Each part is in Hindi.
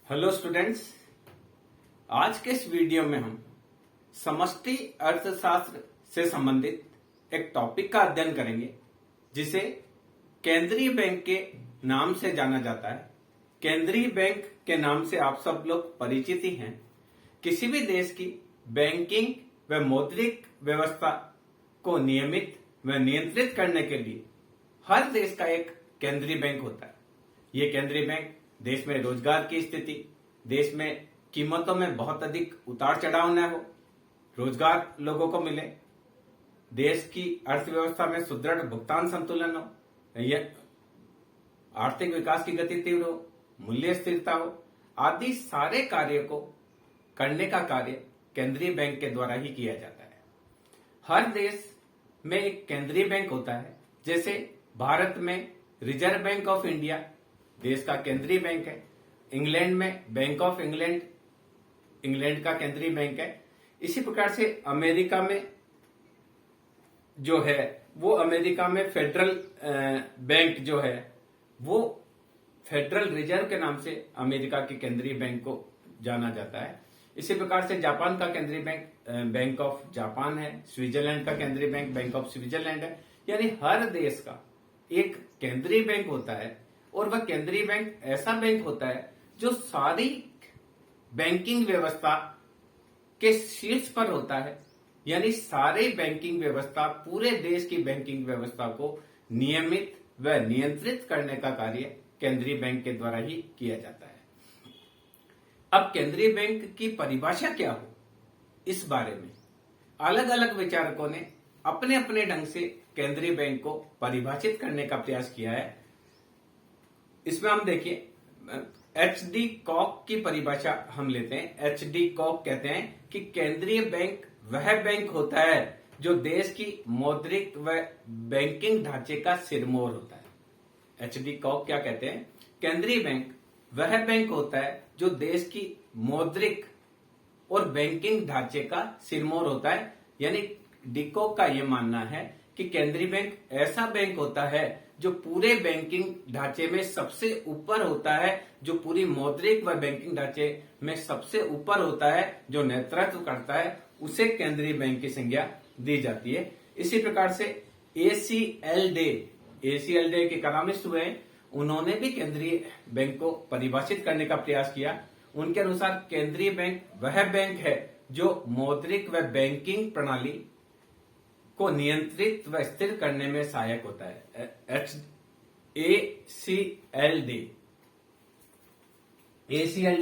हेलो स्टूडेंट्स, आज के इस वीडियो में हम समष्टि अर्थशास्त्र से संबंधित एक टॉपिक का अध्ययन करेंगे जिसे केंद्रीय बैंक के नाम से जाना जाता है। केंद्रीय बैंक के नाम से आप सब लोग परिचित ही हैं। किसी भी देश की बैंकिंग व मौद्रिक व्यवस्था को नियमित व नियंत्रित करने के लिए हर देश का एक केंद्रीय बैंक होता है। ये केंद्रीय बैंक देश में रोजगार की स्थिति, देश में कीमतों में बहुत अधिक उतार चढ़ाव न हो, रोजगार लोगों को मिले, देश की अर्थव्यवस्था में सुदृढ़ भुगतान संतुलन हो, आर्थिक विकास की गति तीव्र हो, मूल्य स्थिरता हो, आदि सारे कार्य को करने का कार्य केंद्रीय बैंक के द्वारा ही किया जाता है। हर देश में एक केंद्रीय बैंक होता है। जैसे भारत में रिजर्व बैंक ऑफ इंडिया देश का केंद्रीय बैंक है। इंग्लैंड में बैंक ऑफ इंग्लैंड इंग्लैंड का केंद्रीय बैंक है। इसी प्रकार से अमेरिका में जो है वो अमेरिका में फेडरल बैंक जो है वो फेडरल रिजर्व के नाम से अमेरिका के केंद्रीय बैंक को जाना जाता है। इसी प्रकार से जापान का केंद्रीय बैंक बैंक ऑफ जापान है। स्विट्जरलैंड का केंद्रीय बैंक बैंक ऑफ स्विट्जरलैंड है। यानी हर देश का एक केंद्रीय बैंक होता है और वह केंद्रीय बैंक ऐसा बैंक होता है जो सारी बैंकिंग व्यवस्था के शीर्ष पर होता है। यानी सारे बैंकिंग व्यवस्था, पूरे देश की बैंकिंग व्यवस्था को नियमित व नियंत्रित करने का कार्य केंद्रीय बैंक के द्वारा ही किया जाता है। अब केंद्रीय बैंक की परिभाषा क्या हो, इस बारे में अलग अलग विचारकों ने अपने अपने ढंग से केंद्रीय बैंक को परिभाषित करने का प्रयास किया है। इसमें हम देखिए एच.डी. कॉक की परिभाषा हम लेते हैं। एच.डी. कॉक कहते हैं कि केंद्रीय बैंक वह बैंक होता है जो देश की मौद्रिक व बैंकिंग ढांचे का सिरमौर होता है। एच.डी. कॉक क्या कहते हैं? केंद्रीय बैंक वह बैंक होता है जो देश की मौद्रिक और बैंकिंग ढांचे का सिरमौर होता है। यानी डी कॉक का यह मानना है कि केंद्रीय बैंक ऐसा बैंक होता है जो पूरे बैंकिंग ढांचे में सबसे ऊपर होता है, जो पूरी मौद्रिक व बैंकिंग ढांचे में सबसे ऊपर होता है, जो नेतृत्व करता है, उसे केंद्रीय बैंक की संज्ञा दी जाती है। इसी प्रकार से एसीएल डे के इकोनॉमिस्ट हुए, उन्होंने भी केंद्रीय बैंक को परिभाषित करने का प्रयास किया। उनके अनुसार केंद्रीय बैंक वह बैंक है जो मौद्रिक व बैंकिंग प्रणाली को नियंत्रित व स्थिर करने में सहायक होता है। एसीएल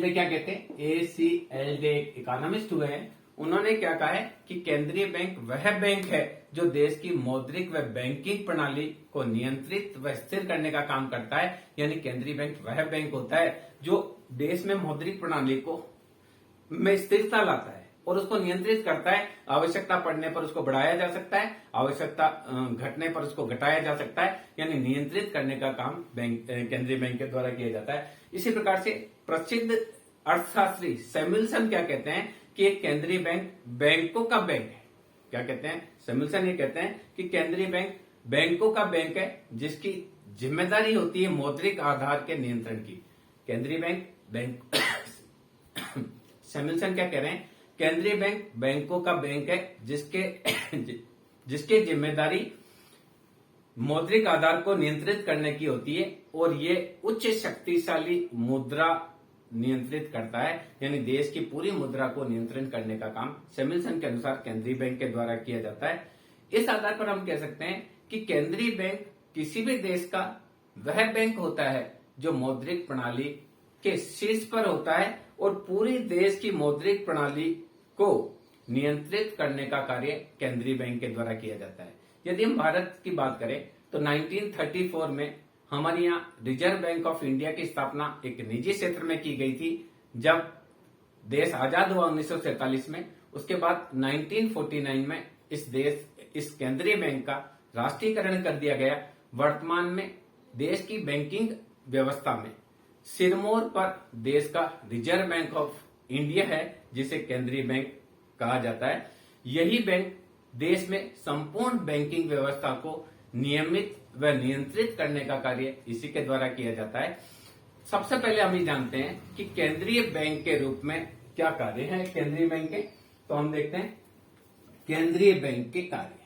डे क्या कहते हैं? एसीएल डे इकोनॉमिस्ट हुए हैं, उन्होंने क्या कहा है कि केंद्रीय बैंक वह बैंक है जो देश की मौद्रिक व बैंकिंग प्रणाली को नियंत्रित व स्थिर करने का काम करता है। यानी केंद्रीय बैंक वह बैंक होता है जो देश में मौद्रिक प्रणाली को में स्थिरता लाता है और उसको नियंत्रित करता है। आवश्यकता पड़ने पर उसको बढ़ाया जा सकता है, आवश्यकता घटने पर उसको घटाया जा सकता है। यानी नियंत्रित करने का काम केंद्रीय बैंक के द्वारा किया जाता है। इसी प्रकार से प्रसिद्ध अर्थशास्त्री सैमुअल्सन क्या कहते हैं कि एक केंद्रीय बैंक बैंकों का बैंक है। क्या कहते हैं? सैमुअल्सन ये कहते हैं कि केंद्रीय बैंक बैंकों का बैंक है जिसकी जिम्मेदारी होती है मौद्रिक आधार के नियंत्रण की। केंद्रीय बैंक सैमुअल्सन क्या कह रहे हैं? केंद्रीय बैंक बैंकों का बैंक है जिसके जिम्मेदारी मौद्रिक आधार को नियंत्रित करने की होती है और ये उच्च शक्तिशाली मुद्रा नियंत्रित करता है। यानी देश की पूरी मुद्रा को नियंत्रण करने का काम सैमुअल्सन के अनुसार केंद्रीय बैंक के द्वारा किया जाता है। इस आधार पर हम कह सकते हैं कि केंद्रीय बैंक किसी भी देश का वह बैंक होता है जो मौद्रिक प्रणाली के शीर्ष पर होता है और पूरी देश की मौद्रिक प्रणाली को नियंत्रित करने का कार्य केंद्रीय बैंक के द्वारा किया जाता है। यदि हम भारत की बात करें तो 1934 में हमारे यहाँ रिजर्व बैंक ऑफ इंडिया की स्थापना एक निजी क्षेत्र में की गई थी। जब देश आजाद हुआ 1947 में, उसके बाद 1949 में इस केंद्रीय बैंक का राष्ट्रीयकरण कर दिया गया। वर्तमान में देश की बैंकिंग व्यवस्था में सिरमौर पर देश का रिजर्व बैंक ऑफ इंडिया है जिसे केंद्रीय बैंक कहा जाता है। यही बैंक देश में संपूर्ण बैंकिंग व्यवस्था को नियमित व नियंत्रित करने का कार्य इसी के द्वारा किया जाता है। सबसे पहले हम ये जानते हैं कि केंद्रीय बैंक के रूप में क्या कार्य है केंद्रीय बैंक के। तो हम देखते हैं केंद्रीय बैंक के कार्य।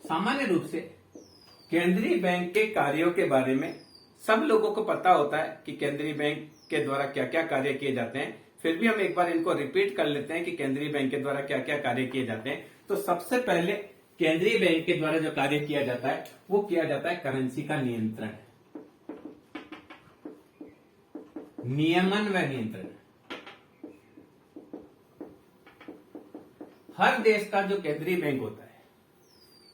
सामान्य रूप से केंद्रीय बैंक के कार्यों के बारे में सब लोगों को पता होता है कि केंद्रीय बैंक के द्वारा क्या क्या कार्य किए जाते हैं। फिर भी हम एक बार इनको रिपीट कर लेते हैं कि केंद्रीय बैंक के द्वारा क्या क्या कार्य किए जाते हैं। तो सबसे पहले केंद्रीय बैंक के द्वारा जो कार्य किया जाता है वो किया जाता है करेंसी का नियंत्रण, नियमन व नियंत्रण। हर देश का जो केंद्रीय बैंक होता है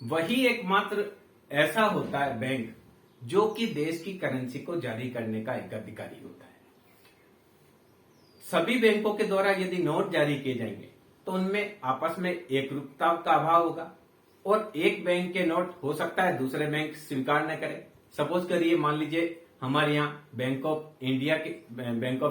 वही एकमात्र ऐसा होता है बैंक जो कि देश की करेंसी को जारी करने का एक अधिकारी होता है। सभी बैंकों के द्वारा यदि नोट जारी किए जाएंगे तो उनमें आपस में एकरूपता का अभाव होगा और एक बैंक के नोट हो सकता है दूसरे बैंक स्वीकार न करे। सपोज करिए, मान लीजिए हमारे यहाँ बैंक ऑफ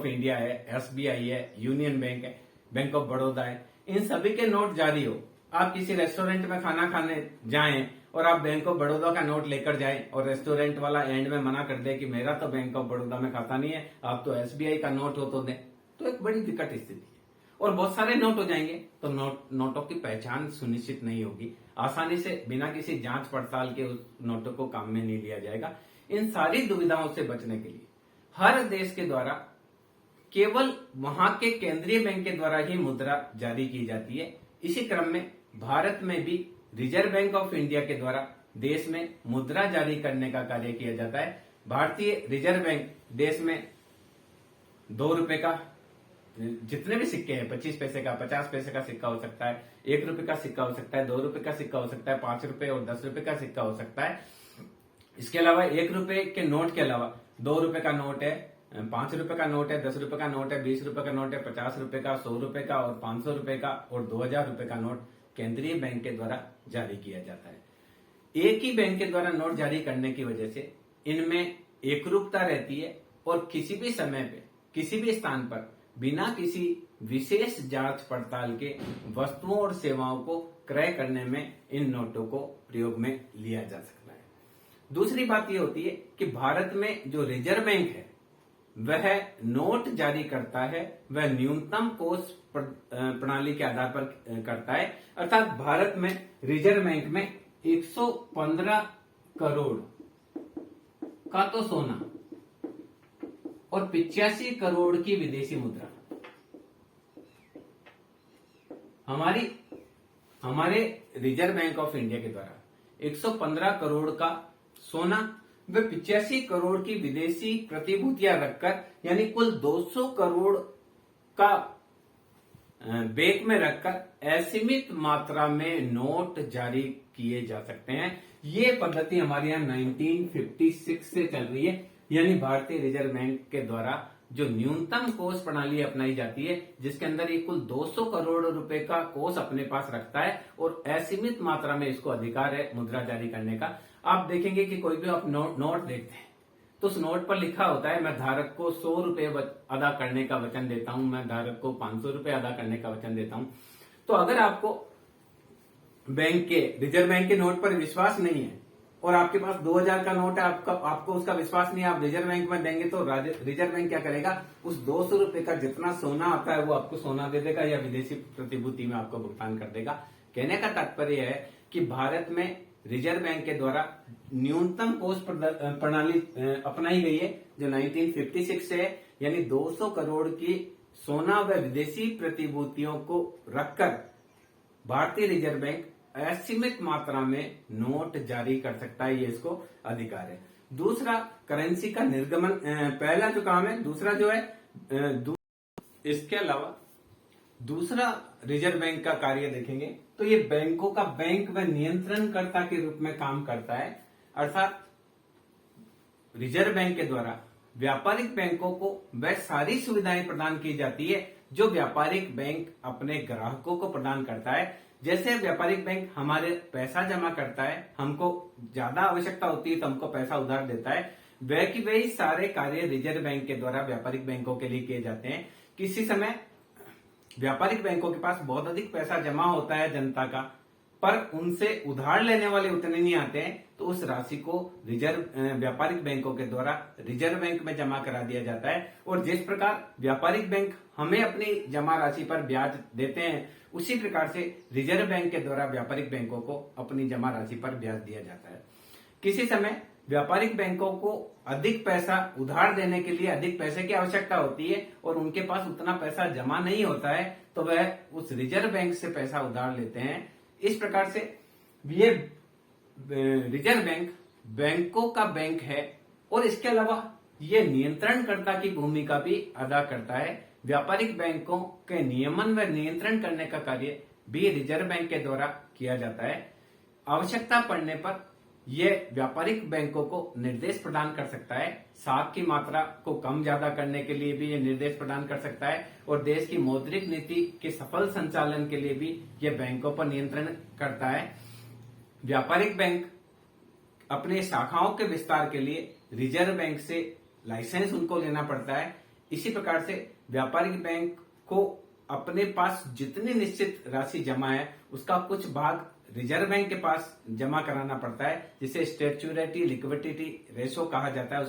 इंडिया है, एसबीआई है, यूनियन बैंक है, बैंक ऑफ बड़ौदा है, इन सभी के नोट जारी हो। आप किसी रेस्टोरेंट में खाना खाने जाएं और आप बैंक ऑफ बड़ौदा का नोट लेकर जाएं और रेस्टोरेंट वाला एंड में मना कर दे कि मेरा तो बैंक ऑफ बड़ौदा में खाता नहीं है, आप तो एसबीआई का नोट हो तो दें, तो एक बड़ी विकट स्थिति है। और बहुत सारे नोट हो जाएंगे तो नोटों की पहचान सुनिश्चित नहीं होगी, आसानी से बिना किसी जांच पड़ताल के उस नोटों को काम में नहीं लिया जाएगा। इन सारी दुविधाओं से बचने के लिए हर देश के द्वारा केवल वहां के केंद्रीय बैंक के द्वारा ही मुद्रा जारी की जाती है। इसी क्रम में भारत में भी रिजर्व बैंक ऑफ इंडिया के द्वारा देश में मुद्रा जारी करने का कार्य किया जाता है। भारतीय रिजर्व बैंक देश में 2 रुपए का जितने भी सिक्के हैं, 25 पैसे का, 50 पैसे का सिक्का हो सकता है, 1 रुपए का सिक्का हो सकता है, 2 रुपए का सिक्का हो सकता है, 5 रुपए और 10 रुपए का सिक्का हो सकता है। इसके अलावा 1 रुपए के नोट के अलावा 2 रुपए का नोट है, 5 रुपए का नोट है, 10 रुपए का नोट है, 20 रुपए का नोट है, 50 रुपए का, 100 रुपए का और 500 रुपए का और 2000 रुपए का नोट केंद्रीय बैंक के द्वारा जारी किया जाता है। एक ही बैंक के द्वारा नोट जारी करने की वजह से इनमें एकरूपता रहती है और किसी भी समय पे किसी भी स्थान पर बिना किसी विशेष जांच पड़ताल के वस्तुओं और सेवाओं को क्रय करने में इन नोटों को प्रयोग में लिया जा सकता है। दूसरी बात यह होती है कि भारत में जो रिजर्व बैंक है वह नोट जारी करता है, वह न्यूनतम कोष प्रणाली के आधार पर करता है। अर्थात भारत में रिजर्व बैंक में 115 करोड़ का तो सोना और 85 करोड़ की विदेशी मुद्रा हमारे रिजर्व बैंक ऑफ इंडिया के द्वारा 115 करोड़ का सोना व 85 करोड़ की विदेशी प्रतिभूतियां रखकर यानी कुल 200 करोड़ का बैंक में रखकर असीमित मात्रा में नोट जारी किए जा सकते हैं। ये पद्धति हमारे यहाँ 1956 से चल रही है, यानी भारतीय रिजर्व बैंक के द्वारा जो न्यूनतम कोष प्रणाली अपनाई जाती है जिसके अंदर ये कुल 200 करोड़ रुपए का कोष अपने पास रखता है और असीमित मात्रा में इसको अधिकार है मुद्रा जारी करने का। आप देखेंगे कि कोई भी आप नोट देखते हैं तो उस नोट पर लिखा होता है मैं धारक को 100 रुपए अदा करने का वचन देता हूं, मैं धारक को 500 रुपए अदा करने का वचन देता हूं। तो अगर आपको रिजर्व बैंक के नोट पर विश्वास नहीं है और आपके पास 2000 का नोट है, आपको उसका विश्वास नहीं है, आप रिजर्व बैंक में देंगे तो रिजर्व बैंक क्या करेगा, उस 200 रुपए का जितना सोना आता है वो आपको सोना दे देगा या विदेशी प्रतिभूति में आपको भुगतान कर देगा। कहने का तात्पर्य है कि भारत में रिजर्व बैंक के द्वारा न्यूनतम कोष प्रणाली अपनाई गई है जो 1956 से है, यानी 200 करोड़ की सोना व विदेशी प्रतिभूतियों को रखकर भारतीय रिजर्व बैंक असीमित मात्रा में नोट जारी कर सकता है, ये इसको अधिकार है। दूसरा करेंसी का निर्गमन, पहला जो काम है, दूसरा जो है इसके अलावा दूसरा रिजर्व बैंक का कार्य देखेंगे तो ये बैंकों का बैंक व नियंत्रणकर्ता के रूप में काम करता है। अर्थात रिजर्व बैंक के द्वारा व्यापारिक बैंकों को वह सारी सुविधाएं प्रदान की जाती है जो व्यापारिक बैंक अपने ग्राहकों को प्रदान करता है। जैसे व्यापारिक बैंक हमारे पैसा जमा करता है, हमको ज्यादा आवश्यकता होती है तो हमको पैसा उधार देता है, वह की वही सारे कार्य रिजर्व बैंक के द्वारा व्यापारिक बैंकों के लिए किए जाते हैं। किसी समय व्यापारिक बैंकों के पास बहुत अधिक पैसा जमा होता है जनता का, पर उनसे उधार लेने वाले उतने नहीं आते हैं, तो उस राशि को व्यापारिक बैंकों के द्वारा रिजर्व बैंक में जमा करा दिया जाता है। और जिस प्रकार व्यापारिक बैंक हमें अपनी जमा राशि पर ब्याज देते हैं, उसी प्रकार से रिजर्व बैंक के द्वारा व्यापारिक बैंकों को अपनी जमा राशि पर ब्याज दिया जाता है। किसी समय व्यापारिक बैंकों को अधिक पैसा उधार देने के लिए अधिक पैसे की आवश्यकता होती है और उनके पास उतना पैसा जमा नहीं होता है, तो वह उस रिजर्व बैंक से पैसा उधार लेते हैं। इस प्रकार से ये रिजर्व बैंक बैंकों का बैंक है और इसके अलावा ये नियंत्रणकर्ता की भूमिका भी अदा करता है। व्यापारिक बैंकों के नियमन व नियंत्रण करने का कार्य भी रिजर्व बैंक के द्वारा किया जाता है। आवश्यकता पड़ने पर यह व्यापारिक बैंकों को निर्देश प्रदान कर सकता है। साख की मात्रा को कम ज्यादा करने के लिए भी यह निर्देश प्रदान कर सकता है और देश की मौद्रिक नीति के सफल संचालन के लिए भी यह बैंकों पर नियंत्रण करता है। व्यापारिक बैंक अपने शाखाओं के विस्तार के लिए रिजर्व बैंक से लाइसेंस उनको लेना पड़ता है। इसी प्रकार से व्यापारिक बैंक को अपने पास जितनी निश्चित राशि जमा है उसका कुछ भाग रिजर्व बैंक के पास जमा कराना पड़ता है, जिसे स्टैट्यूटरी लिक्विडिटी रेशो कहा जाता है।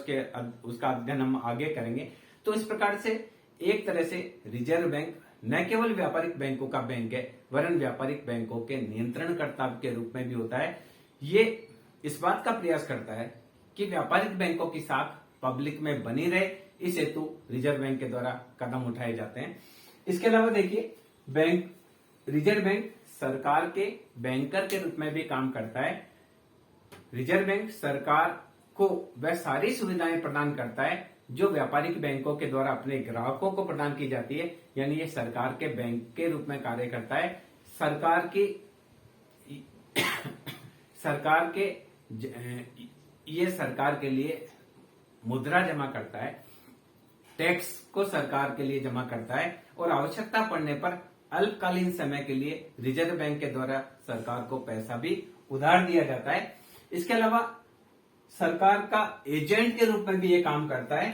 उसका अध्ययन हम आगे करेंगे। तो इस प्रकार से एक तरह से रिजर्व बैंक न केवल व्यापारिक बैंकों का बैंक है, वरन व्यापारिक बैंकों के नियंत्रणकर्ता के रूप में भी होता है। ये इस बात का प्रयास करता है कि व्यापारिक बैंकों की साख पब्लिक में बनी रहे, इस हेतु रिजर्व बैंक के द्वारा कदम उठाए जाते हैं। इसके अलावा देखिए, रिजर्व बैंक सरकार के बैंकर के रूप में भी काम करता है। रिजर्व बैंक सरकार को वह सारी सुविधाएं प्रदान करता है जो व्यापारिक बैंकों के द्वारा अपने ग्राहकों को प्रदान की जाती है, यानी ये सरकार के बैंक के रूप में कार्य करता है। सरकार के लिए मुद्रा जमा करता है, टैक्स को सरकार के लिए जमा करता है और आवश्यकता पड़ने पर अल्पकालीन समय के लिए रिजर्व बैंक के द्वारा सरकार को पैसा भी उधार दिया जाता है। इसके अलावा सरकार का एजेंट के रूप में भी ये काम करता है।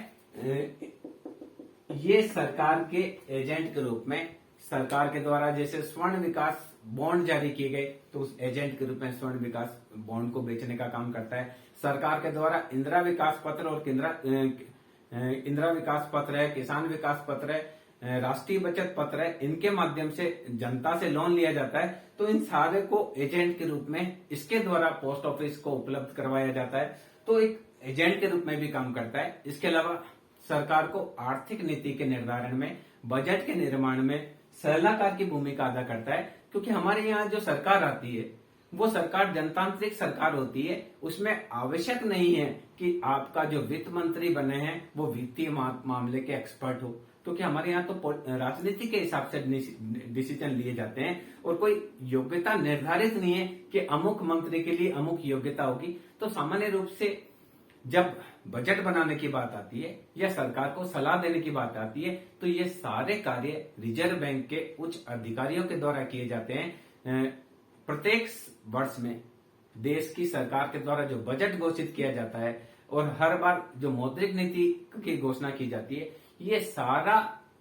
ये सरकार के एजेंट के रूप में सरकार के द्वारा जैसे स्वर्ण विकास बॉन्ड जारी किए गए, तो उस एजेंट के रूप में स्वर्ण विकास बॉन्ड को बेचने का काम करता है। सरकार के द्वारा इंदिरा विकास पत्र और इंदिरा विकास पत्र है, किसान विकास पत्र है, राष्ट्रीय बचत पत्र है, इनके माध्यम से जनता से लोन लिया जाता है। तो इन सारे को एजेंट के रूप में इसके द्वारा पोस्ट ऑफिस को उपलब्ध करवाया जाता है, तो एक एजेंट के रूप में भी काम करता है। इसके अलावा सरकार को आर्थिक नीति के निर्धारण में, बजट के निर्माण में सलाहकार की भूमिका अदा करता है, क्योंकि हमारे यहाँ जो सरकार आती है वो सरकार जनतांत्रिक सरकार होती है। उसमें आवश्यक नहीं है कि आपका जो वित्त मंत्री बने हैं वो वित्तीय मामले के एक्सपर्ट हो, क्योंकि हमारे यहाँ तो राजनीति के हिसाब से डिसीजन लिए जाते हैं और कोई योग्यता निर्धारित नहीं है कि अमुक मंत्री के लिए अमुक योग्यता होगी। तो सामान्य रूप से जब बजट बनाने की बात आती है या सरकार को सलाह देने की बात आती है, तो ये सारे कार्य रिजर्व बैंक के उच्च अधिकारियों के द्वारा किए जाते हैं। प्रत्येक वर्ष में देश की सरकार के द्वारा जो बजट घोषित किया जाता है और हर बार जो मौद्रिक नीति की घोषणा की जाती है, ये सारा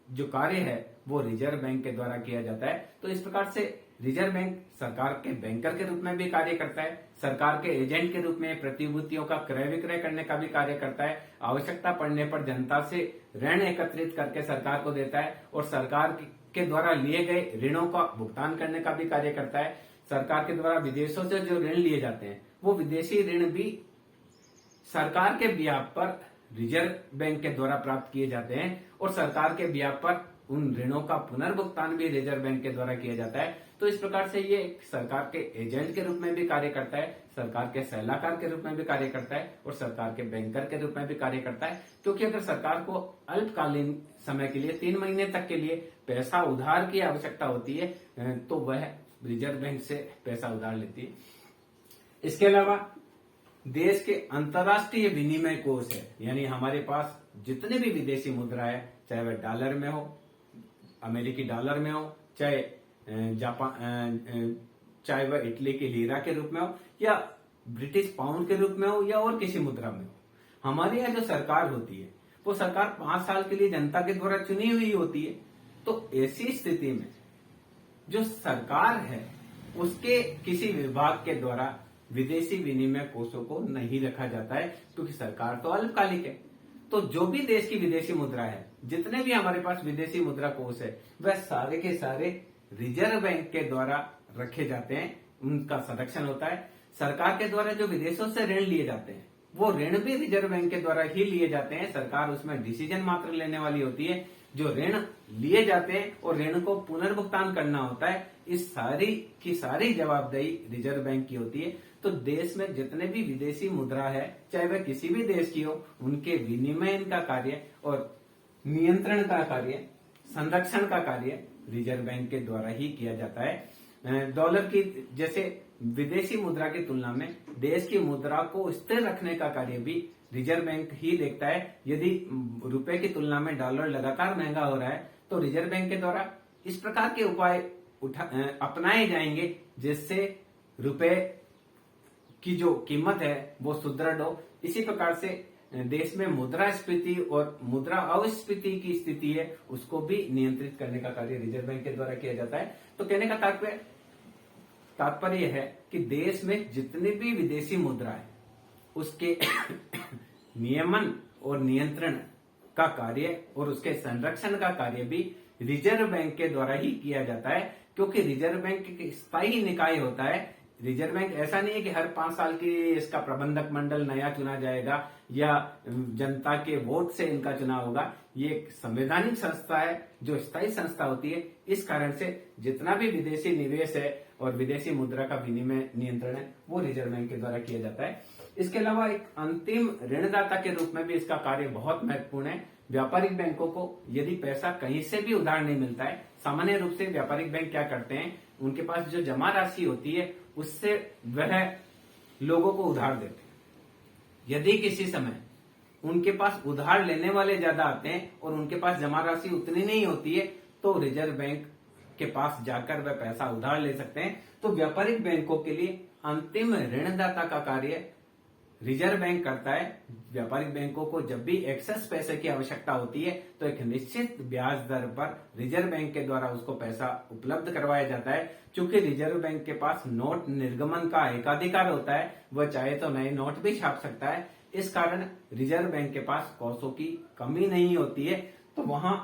जो कार्य है वो रिजर्व बैंक के द्वारा किया जाता है। तो इस प्रकार से रिजर्व बैंक सरकार के बैंकर के रूप में भी कार्य करता है, सरकार के एजेंट के रूप में प्रतिभूतियों का क्रय विक्रय करने का भी कार्य करता है, आवश्यकता पड़ने पर जनता से ऋण एकत्रित करके सरकार को देता है और सरकार के द्वारा लिए गए ऋणों का भुगतान करने का भी कार्य करता है। सरकार के द्वारा विदेशों से जो ऋण लिए जाते हैं वो विदेशी ऋण भी सरकार के ब्याज पर रिजर्व बैंक के द्वारा प्राप्त किए जाते हैं और सरकार के ब्याज पर उन ऋणों का पुनर्भुगतान भी रिजर्व बैंक के द्वारा किया जाता है। तो इस प्रकार से ये सरकार के एजेंट के रूप में भी कार्य करता है, सरकार के सलाहकार के रूप में भी कार्य करता है और सरकार के बैंकर के रूप में भी कार्य करता है। क्योंकि अगर सरकार को अल्पकालीन समय के लिए 3 महीने तक के लिए पैसा उधार की आवश्यकता होती है तो वह रिजर्व बैंक से पैसा उधार लेती है। इसके अलावा देश के अंतर्राष्ट्रीय विनिमय कोष है, यानी हमारे पास जितने भी विदेशी मुद्रा है, चाहे वह डॉलर में हो, अमेरिकी डॉलर में हो, चाहे चाहे वह इटली की लीरा के रूप में हो या ब्रिटिश पाउंड के रूप में हो या और किसी मुद्रा में हो, हमारे यहाँ जो सरकार होती है वो सरकार 5 साल के लिए जनता के द्वारा चुनी हुई होती है। तो ऐसी स्थिति में जो सरकार है उसके किसी विभाग के द्वारा विदेशी विनिमय कोषों को नहीं रखा जाता है, क्योंकि सरकार तो अल्पकालिक है। तो जो भी देश की विदेशी मुद्रा है, जितने भी हमारे पास विदेशी मुद्रा कोष है, वह सारे के सारे रिजर्व बैंक के द्वारा रखे जाते हैं, उनका संरक्षण होता है। सरकार के द्वारा जो विदेशों से ऋण लिए जाते हैं, वो ऋण भी रिजर्व बैंक के द्वारा ही लिए जाते हैं। सरकार उसमें डिसीजन मात्र लेने वाली होती है। जो ऋण लिए जाते हैं और ऋण को पुनर्भुगतान करना होता है, इस सारी की सारी जवाबदेही रिजर्व बैंक की होती है। तो देश में जितने भी विदेशी मुद्रा है, चाहे वह किसी भी देश की हो, उनके विनिमय का कार्य और नियंत्रण का कार्य, संरक्षण का कार्य रिजर्व बैंक के द्वारा ही किया जाता है। डॉलर की जैसे विदेशी मुद्रा की तुलना में देश की मुद्रा को स्थिर रखने का कार्य भी रिजर्व बैंक ही देखता है। यदि रुपए की तुलना में डॉलर लगातार महंगा हो रहा है, तो रिजर्व बैंक के द्वारा इस प्रकार के उपाय अपनाए जाएंगे जिससे रुपए की जो कीमत है वो सुदृढ़ हो। इसी प्रकार से देश में मुद्रास्फीति और मुद्रा अस्फीति की स्थिति है, उसको भी नियंत्रित करने का कार्य रिजर्व बैंक के द्वारा किया जाता है। तो कहने का तात्पर्य है कि देश में जितनी भी विदेशी मुद्रा है, उसके नियमन और नियंत्रण का कार्य और उसके संरक्षण का कार्य भी रिजर्व बैंक के द्वारा ही किया जाता है, क्योंकि रिजर्व बैंक एक स्थायी निकाय होता है। रिजर्व बैंक ऐसा नहीं है कि हर 5 साल के इसका प्रबंधक मंडल नया चुना जाएगा या जनता के वोट से इनका चुनाव होगा। ये एक संवैधानिक संस्था है जो स्थायी संस्था होती है। इस कारण से जितना भी विदेशी निवेश है और विदेशी मुद्रा का विनिमय नियंत्रण है, वो रिजर्व बैंक के द्वारा किया जाता है। इसके अलावा एक अंतिम ऋणदाता के रूप में भी इसका कार्य बहुत महत्वपूर्ण है। व्यापारिक बैंकों को यदि पैसा कहीं से भी उधार नहीं मिलता है, सामान्य रूप से व्यापारिक बैंक क्या करते हैं, उनके पास जो जमा राशि होती है उससे वह लोगों को उधार देते हैं। यदि किसी समय उनके पास उधार लेने वाले ज्यादा आते हैं और उनके पास जमा राशि उतनी नहीं होती है, तो रिजर्व बैंक के पास जाकर वह पैसा उधार ले सकते हैं। तो व्यापारिक बैंकों के लिए अंतिम ऋणदाता का कार्य रिजर्व बैंक करता है। व्यापारिक बैंकों को जब भी एक्सेस पैसे की आवश्यकता होती है, तो एक निश्चित ब्याज दर पर रिजर्व बैंक के द्वारा उसको पैसा उपलब्ध करवाया जाता है। चूंकि रिजर्व बैंक के पास नोट निर्गमन का एकाधिकार होता है, वह चाहे तो नए नोट भी छाप सकता है। इस कारण रिजर्व बैंक के पास कोषों की कमी नहीं होती है। तो वहां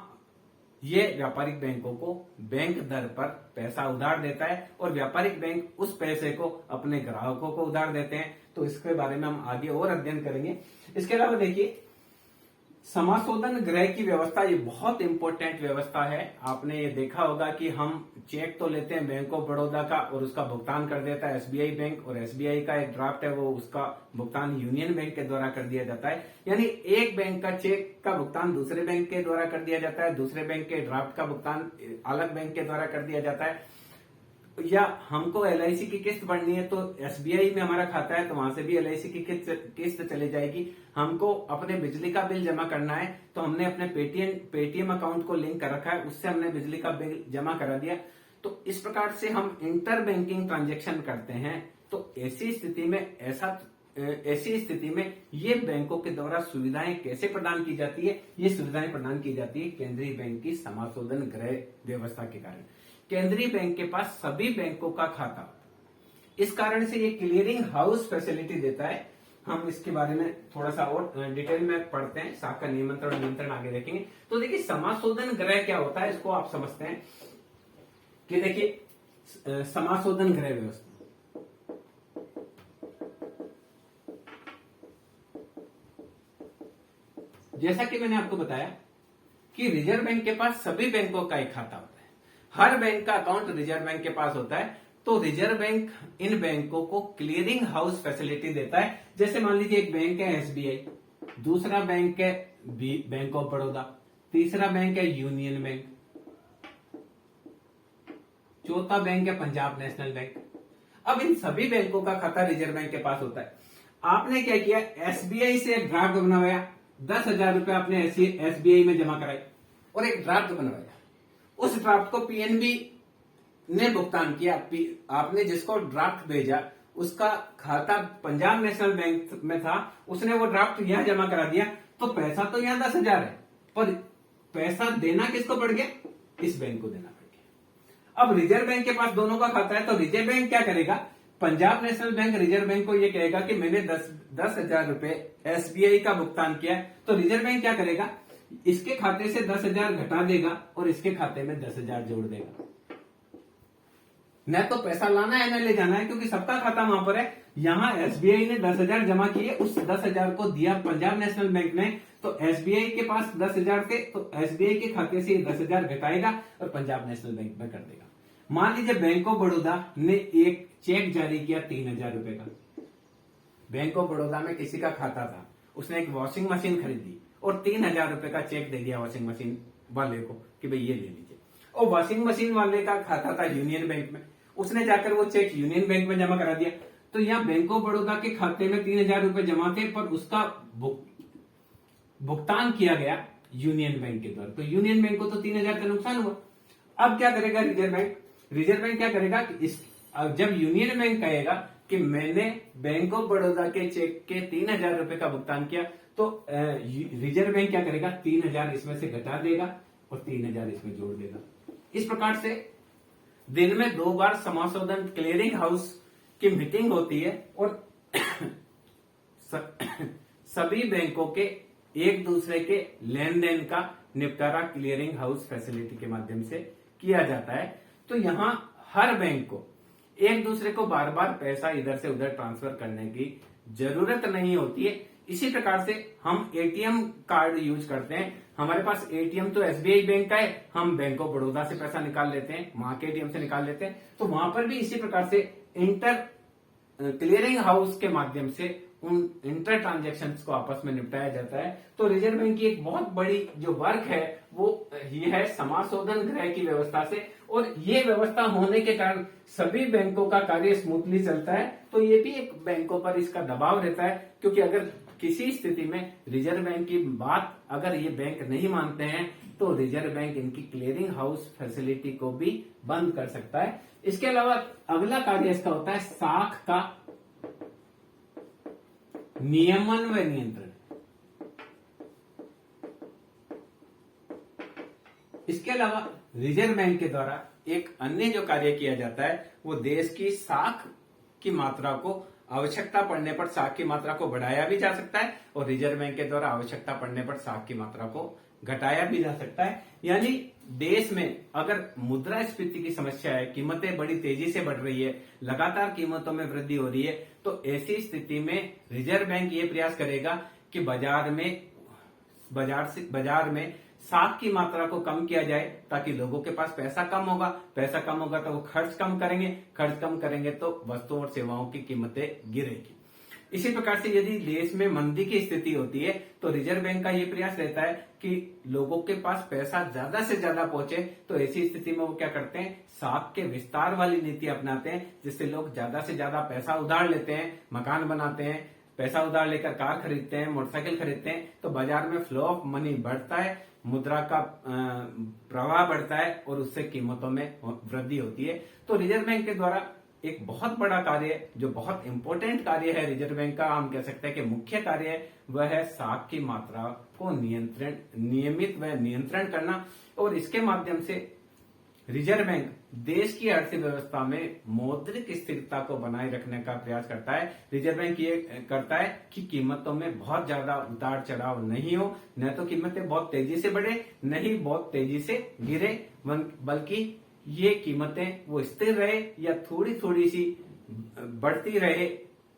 ये व्यापारिक बैंकों को बैंक दर पर पैसा उधार देता है और व्यापारिक बैंक उस पैसे को अपने ग्राहकों को उधार देते हैं। तो इसके बारे में हम आगे और अध्ययन करेंगे। इसके अलावा देखिए, समाशोधन गृह की व्यवस्था, ये बहुत इंपॉर्टेंट व्यवस्था है। आपने ये देखा होगा कि हम चेक तो लेते हैं बैंक ऑफ बड़ौदा का और उसका भुगतान कर देता है एसबीआई बैंक, और एसबीआई का एक ड्राफ्ट है वो उसका भुगतान यूनियन बैंक के द्वारा कर दिया जाता है। यानी एक बैंक का चेक का भुगतान दूसरे बैंक के द्वारा कर दिया जाता है, दूसरे बैंक के ड्राफ्ट का भुगतान अलग बैंक के द्वारा कर दिया जाता है। या हमको एलआईसी की किस्त भरनी है तो एसबीआई में हमारा खाता है, तो वहां से भी एलआईसी की किस्त चली जाएगी। हमको अपने बिजली का बिल जमा करना है तो हमने अपने पेटीएम अकाउंट को लिंक कर रखा है, उससे हमने बिजली का बिल जमा करा दिया। तो इस प्रकार से हम इंटर बैंकिंग ट्रांजेक्शन करते हैं। तो ऐसी स्थिति में ये बैंकों के द्वारा सुविधाएं कैसे प्रदान की जाती है, ये सुविधाएं प्रदान की जाती है केंद्रीय बैंक की समाशोधन गृह व्यवस्था के कारण। केंद्रीय बैंक के पास सभी बैंकों का खाता, इस कारण से ये क्लियरिंग हाउस फैसिलिटी देता है। हम इसके बारे में थोड़ा सा और डिटेल में पढ़ते हैं, शाखा नियंत्रण और नियंत्रण आगे देखेंगे। तो देखिए, समाशोधन गृह क्या होता है, इसको आप समझते हैं कि देखिए, समाशोधन गृह व्यवस्था जैसा कि मैंने आपको बताया कि रिजर्व बैंक के पास सभी बैंकों का एक खाता होता है, हर बैंक का अकाउंट रिजर्व बैंक के पास होता है। तो रिजर्व बैंक इन बैंकों को क्लियरिंग हाउस फैसिलिटी देता है। जैसे मान लीजिए एक बैंक है एसबीआई, दूसरा बैंक है बैंक ऑफ बड़ौदा, तीसरा बैंक है यूनियन बैंक, चौथा बैंक है पंजाब नेशनल बैंक। अब इन सभी बैंकों का खाता रिजर्व बैंक के पास होता है। आपने क्या किया, एसबीआई से एक ड्राफ्ट बनवाया, 10,000 रुपए आपने एसबीआई में जमा कराए और एक ड्राफ्ट बनवाया। उस ड्राफ्ट को पीएनबी ने भुगतान किया। आपने जिसको ड्राफ्ट भेजा उसका खाता पंजाब नेशनल बैंक में था, उसने वो ड्राफ्ट यहां जमा करा दिया। तो पैसा तो यहां 10,000 है, पर पैसा देना किसको पड़ गया, इस बैंक को देना पड़ गया। अब रिजर्व बैंक के पास दोनों का खाता है, तो रिजर्व बैंक क्या करेगा, Punjab national bank reserve bank को ये कहेगा कि मैंने 10,000 रुपए एसबीआई का भुगतान किया, तो रिजर्व बैंक क्या करेगा, इसके खाते से 10,000 घटा देगा और इसके खाते में 10,000 जोड़ देगा। न तो पैसा लाना है न ले जाना है, क्योंकि सबका खाता वहां पर है। यहां एसबीआई ने 10,000 जमा किए, उस 10,000 को दिया पंजाब नेशनल बैंक ने, तो एसबीआई के पास 10,000 थे, तो एसबीआई के खाते से 10,000 घटाएगा और पंजाब नेशनल बैंक में कर देगा। मान लीजिए बैंक ऑफ बड़ौदा ने एक चेक जारी किया 3,000 रुपए का। बैंक ऑफ बड़ौदा में किसी का खाता था, उसने एक वॉशिंग मशीन खरीदी और 3,000 रुपए का चेक दे दिया वॉशिंग मशीन वाले को कि भाई ये ले लीजिए। और वॉशिंग मशीन वाले का खाता था यूनियन बैंक में, उसने जाकर वो चेक यूनियन बैंक में जमा करा दिया। तो यहाँ बैंक ऑफ बड़ौदा के खाते में 3,000 रुपए जमा थे, पर उसका भुगतान किया गया यूनियन बैंक के द्वारा, तो यूनियन बैंक को तो 3,000 का नुकसान हुआ। अब क्या करेगा रिजर्व बैंक, रिजर्व बैंक क्या करेगा कि जब यूनियन बैंक कहेगा कि मैंने बैंक ऑफ बड़ौदा के चेक के 3,000 रुपए का भुगतान किया, तो रिजर्व बैंक क्या करेगा, 3,000 इसमें से घटा देगा और 3,000 इसमें जोड़ देगा। इस प्रकार से दिन में 2 बार समाशोधन क्लियरिंग हाउस की मीटिंग होती है और सभी बैंकों के एक दूसरे के लेन देन का निपटारा क्लियरिंग हाउस फैसिलिटी के माध्यम से किया जाता है। तो यहां हर बैंक को एक दूसरे को बार बार पैसा इधर से उधर ट्रांसफर करने की जरूरत नहीं होती है। इसी प्रकार से हम एटीएम कार्ड यूज करते हैं, हमारे पास एटीएम तो एसबीआई बैंक का है, हम बैंक ऑफ बड़ौदा से पैसा निकाल लेते हैं, वहां के एटीएम से निकाल लेते हैं, तो वहां पर भी इसी प्रकार से इंटर क्लियरिंग हाउस के माध्यम से उन इंटर ट्रांजेक्शन्स को आपस में निपटाया जाता है। तो रिजर्व बैंक की एक बहुत बड़ी जो वर्क है वो ये है समाशोधन गृह की व्यवस्था से, और ये व्यवस्था होने के कारण सभी बैंकों का कार्य स्मूथली चलता है। तो ये भी एक बैंकों पर इसका दबाव रहता है, क्योंकि अगर किसी स्थिति में रिजर्व बैंक की बात अगर ये बैंक नहीं मानते हैं तो रिजर्व बैंक इनकी क्लियरिंग हाउस फैसिलिटी को भी बंद कर सकता है। इसके अलावा अगला कार्य इसका होता है साख का नियमन व नियंत्रण। इसके अलावा रिजर्व बैंक के द्वारा एक अन्य जो कार्य किया जाता है वो देश की साख की मात्रा को आवश्यकता पड़ने पर साख की मात्रा को बढ़ाया भी जा सकता है, और रिजर्व बैंक के द्वारा आवश्यकता पड़ने पर साख की मात्रा को घटाया भी जा सकता है। यानी देश में अगर मुद्रास्फीति की समस्या है, कीमतें बड़ी तेजी से बढ़ रही है, लगातार कीमतों में वृद्धि हो रही है, तो ऐसी स्थिति में रिजर्व बैंक ये प्रयास करेगा कि बाजार में साख की मात्रा को कम किया जाए, ताकि लोगों के पास पैसा कम होगा, पैसा कम होगा तो वो खर्च कम करेंगे, खर्च कम करेंगे तो वस्तुओं और सेवाओं की कीमतें गिरेगी। इसी प्रकार से यदि देश में मंदी की स्थिति होती है तो रिजर्व बैंक का ये प्रयास रहता है कि लोगों के पास पैसा ज्यादा से ज्यादा पहुंचे, तो ऐसी स्थिति में वो क्या करते हैं, साख के विस्तार वाली नीति अपनाते हैं, जिससे लोग ज्यादा से ज्यादा पैसा उधार लेते हैं, मकान बनाते हैं, पैसा उधार लेकर कार खरीदते हैं, मोटरसाइकिल खरीदते हैं, तो बाजार में फ्लो ऑफ मनी बढ़ता है, मुद्रा का प्रवाह बढ़ता है और उससे कीमतों में वृद्धि होती है। तो रिजर्व बैंक के द्वारा एक बहुत बड़ा कार्य, जो बहुत इंपॉर्टेंट कार्य है रिजर्व बैंक का, हम कह सकते हैं कि मुख्य कार्य है, वह है साख की मात्रा को नियमित व नियंत्रण करना। और इसके माध्यम से रिजर्व बैंक देश की अर्थव्यवस्था में मौद्रिक स्थिरता को बनाए रखने का प्रयास करता है। रिजर्व बैंक ये करता है कि कीमतों में बहुत ज्यादा उतार चढ़ाव नहीं हो, न तो कीमतें बहुत तेजी से बढ़े, न ही बहुत तेजी से गिरे, बल्कि ये कीमतें वो स्थिर रहे या थोड़ी थोड़ी सी बढ़ती रहे,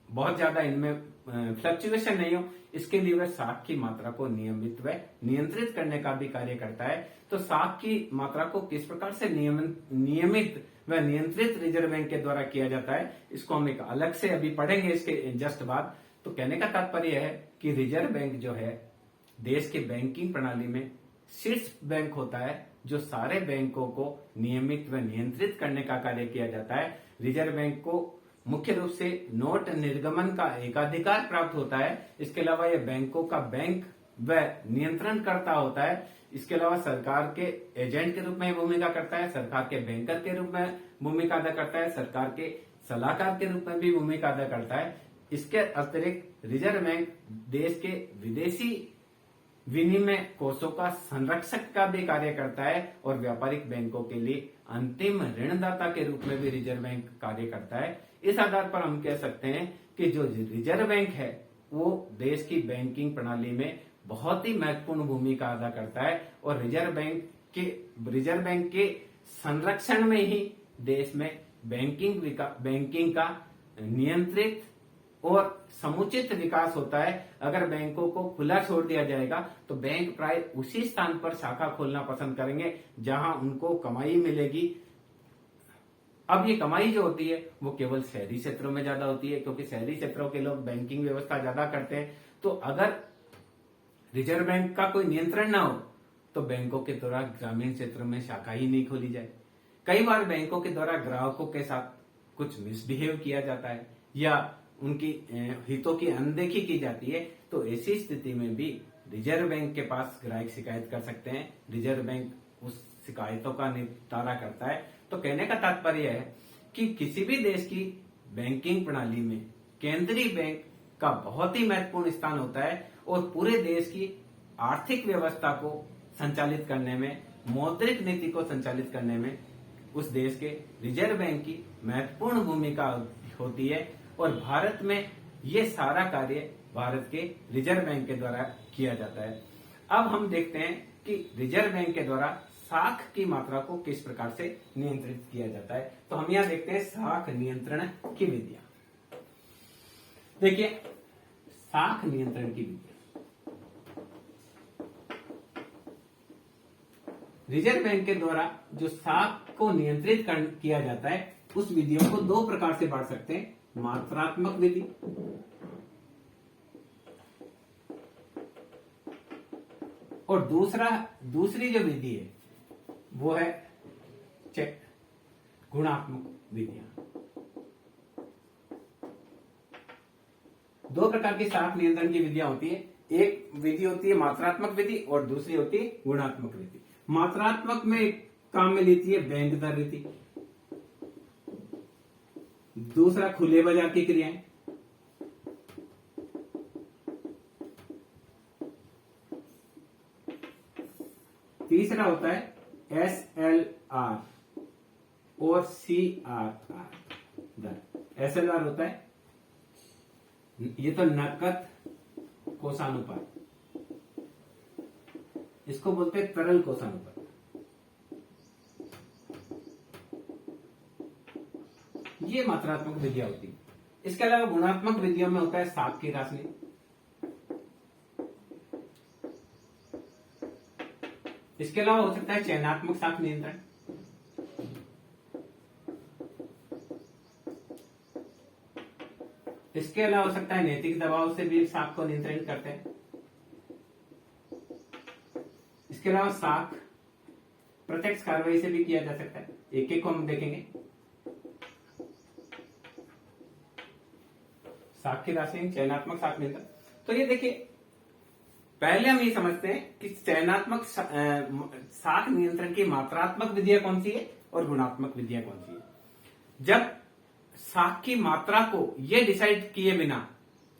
बहुत ज्यादा इनमें फ्लक्चुएशन नहीं हो। इसके लिए वह साख की मात्रा को नियमित व नियंत्रित करने का भी कार्य करता है। तो साख की मात्रा को किस प्रकार से नियमित व नियंत्रित रिजर्व बैंक के द्वारा किया जाता है, इसको हम एक अलग से अभी पढ़ेंगे इसके जस्ट बाद। तो कहने का तात्पर्य है कि रिजर्व बैंक जो है देश के बैंकिंग प्रणाली में शीर्ष बैंक होता है, जो सारे बैंकों को नियमित व नियंत्रित करने का कार्य किया जाता है। रिजर्व बैंक को मुख्य रूप से नोट निर्गमन का एकाधिकार प्राप्त होता है। इसके अलावा यह बैंकों का बैंक व नियंत्रणकर्ता होता है। इसके अलावा सरकार के एजेंट के रूप में भूमिका करता है, सरकार के बैंकर के रूप में भूमिका अदा करता है, सरकार के सलाहकार के रूप में भी भूमिका अदा करता है। इसके अतिरिक्त रिजर्व बैंक देश के विदेशी विनिमय कोषों का संरक्षक का भी कार्य करता है और व्यापारिक बैंकों के लिए अंतिम ऋणदाता के रूप में भी रिजर्व बैंक कार्य करता है। इस आधार पर हम कह सकते हैं कि जो रिजर्व बैंक है वो देश की बैंकिंग प्रणाली में बहुत ही महत्वपूर्ण भूमिका अदा करता है और रिजर्व बैंक के संरक्षण में ही देश में बैंकिंग का नियंत्रित और समुचित विकास होता है। अगर बैंकों को खुला छोड़ दिया जाएगा तो बैंक प्राय उसी स्थान पर शाखा खोलना पसंद करेंगे जहां उनको कमाई मिलेगी। अब ये कमाई जो होती है वो केवल शहरी क्षेत्रों में ज्यादा होती है, क्योंकि शहरी क्षेत्रों के लोग बैंकिंग व्यवस्था ज्यादा करते हैं। तो अगर रिजर्व बैंक का कोई नियंत्रण ना हो तो बैंकों के द्वारा ग्रामीण क्षेत्रों में शाखा ही नहीं खोली जाए। कई बार बैंकों के द्वारा ग्राहकों के साथ कुछ मिसबिहेव किया जाता है या उनकी हितों की अनदेखी की जाती है। तो ऐसी स्थिति में भी रिजर्व बैंक के पास ग्राहक शिकायत कर सकते हैं। रिजर्व बैंक उस शिकायतों का निपटारा करता है। तो कहने का तात्पर्य है कि किसी भी देश की बैंकिंग प्रणाली में केंद्रीय बैंक का बहुत ही महत्वपूर्ण स्थान होता है और पूरे देश की आर्थिक व्यवस्था को संचालित करने में, मौद्रिक नीति को संचालित करने में उस देश के रिजर्व बैंक की महत्वपूर्ण भूमिका होती है। और भारत में ये सारा कार्य भारत के रिजर्व बैंक के द्वारा किया जाता है। अब हम देखते हैं कि रिजर्व बैंक के द्वारा साख की मात्रा को किस प्रकार से नियंत्रित किया जाता है। तो हम यहाँ देखते हैं साख नियंत्रण की विधियां। देखिए, साख नियंत्रण की विधियां रिजर्व बैंक के द्वारा जो साख को नियंत्रित किया जाता है उस विधियों को दो प्रकार से बांट सकते हैं, मात्रात्मक विधि और दूसरी जो विधि है वो है गुणात्मक विधियां। दो प्रकार की साख नियंत्रण की विधियां होती है। एक विधि होती है मात्रात्मक विधि और दूसरी होती है गुणात्मक विधि। मात्रात्मक में काम में लेती है बैंक दर रीति, दूसरा खुले बाजार की क्रियाएं, तीसरा होता है SLR और CRR दर। SLR होता है, ये तो नकद कोषानुपात, इसको बोलते हैं तरल कोषानुपात। ये मात्रात्मक विधियां होती है। इसके अलावा गुणात्मक विधियों में होता है साख की राशि, इसके अलावा हो सकता है चयनात्मक साख नियंत्रण, इसके अलावा हो सकता है नैतिक दबाव से भी साख को नियंत्रित करते हैं। इसके अलावा साख प्रत्यक्ष कार्रवाई से भी किया जा सकता है। एक एक को हम देखेंगे। साख की राशि, चयनात्मक साख नियंत्रण। तो ये देखिए, पहले हम ये समझते हैं कि चयनात्मक साख नियंत्रण की मात्रात्मक विधियां कौन सी है और गुणात्मक विधियां कौन सी है। जब साख की मात्रा को ये डिसाइड किए बिना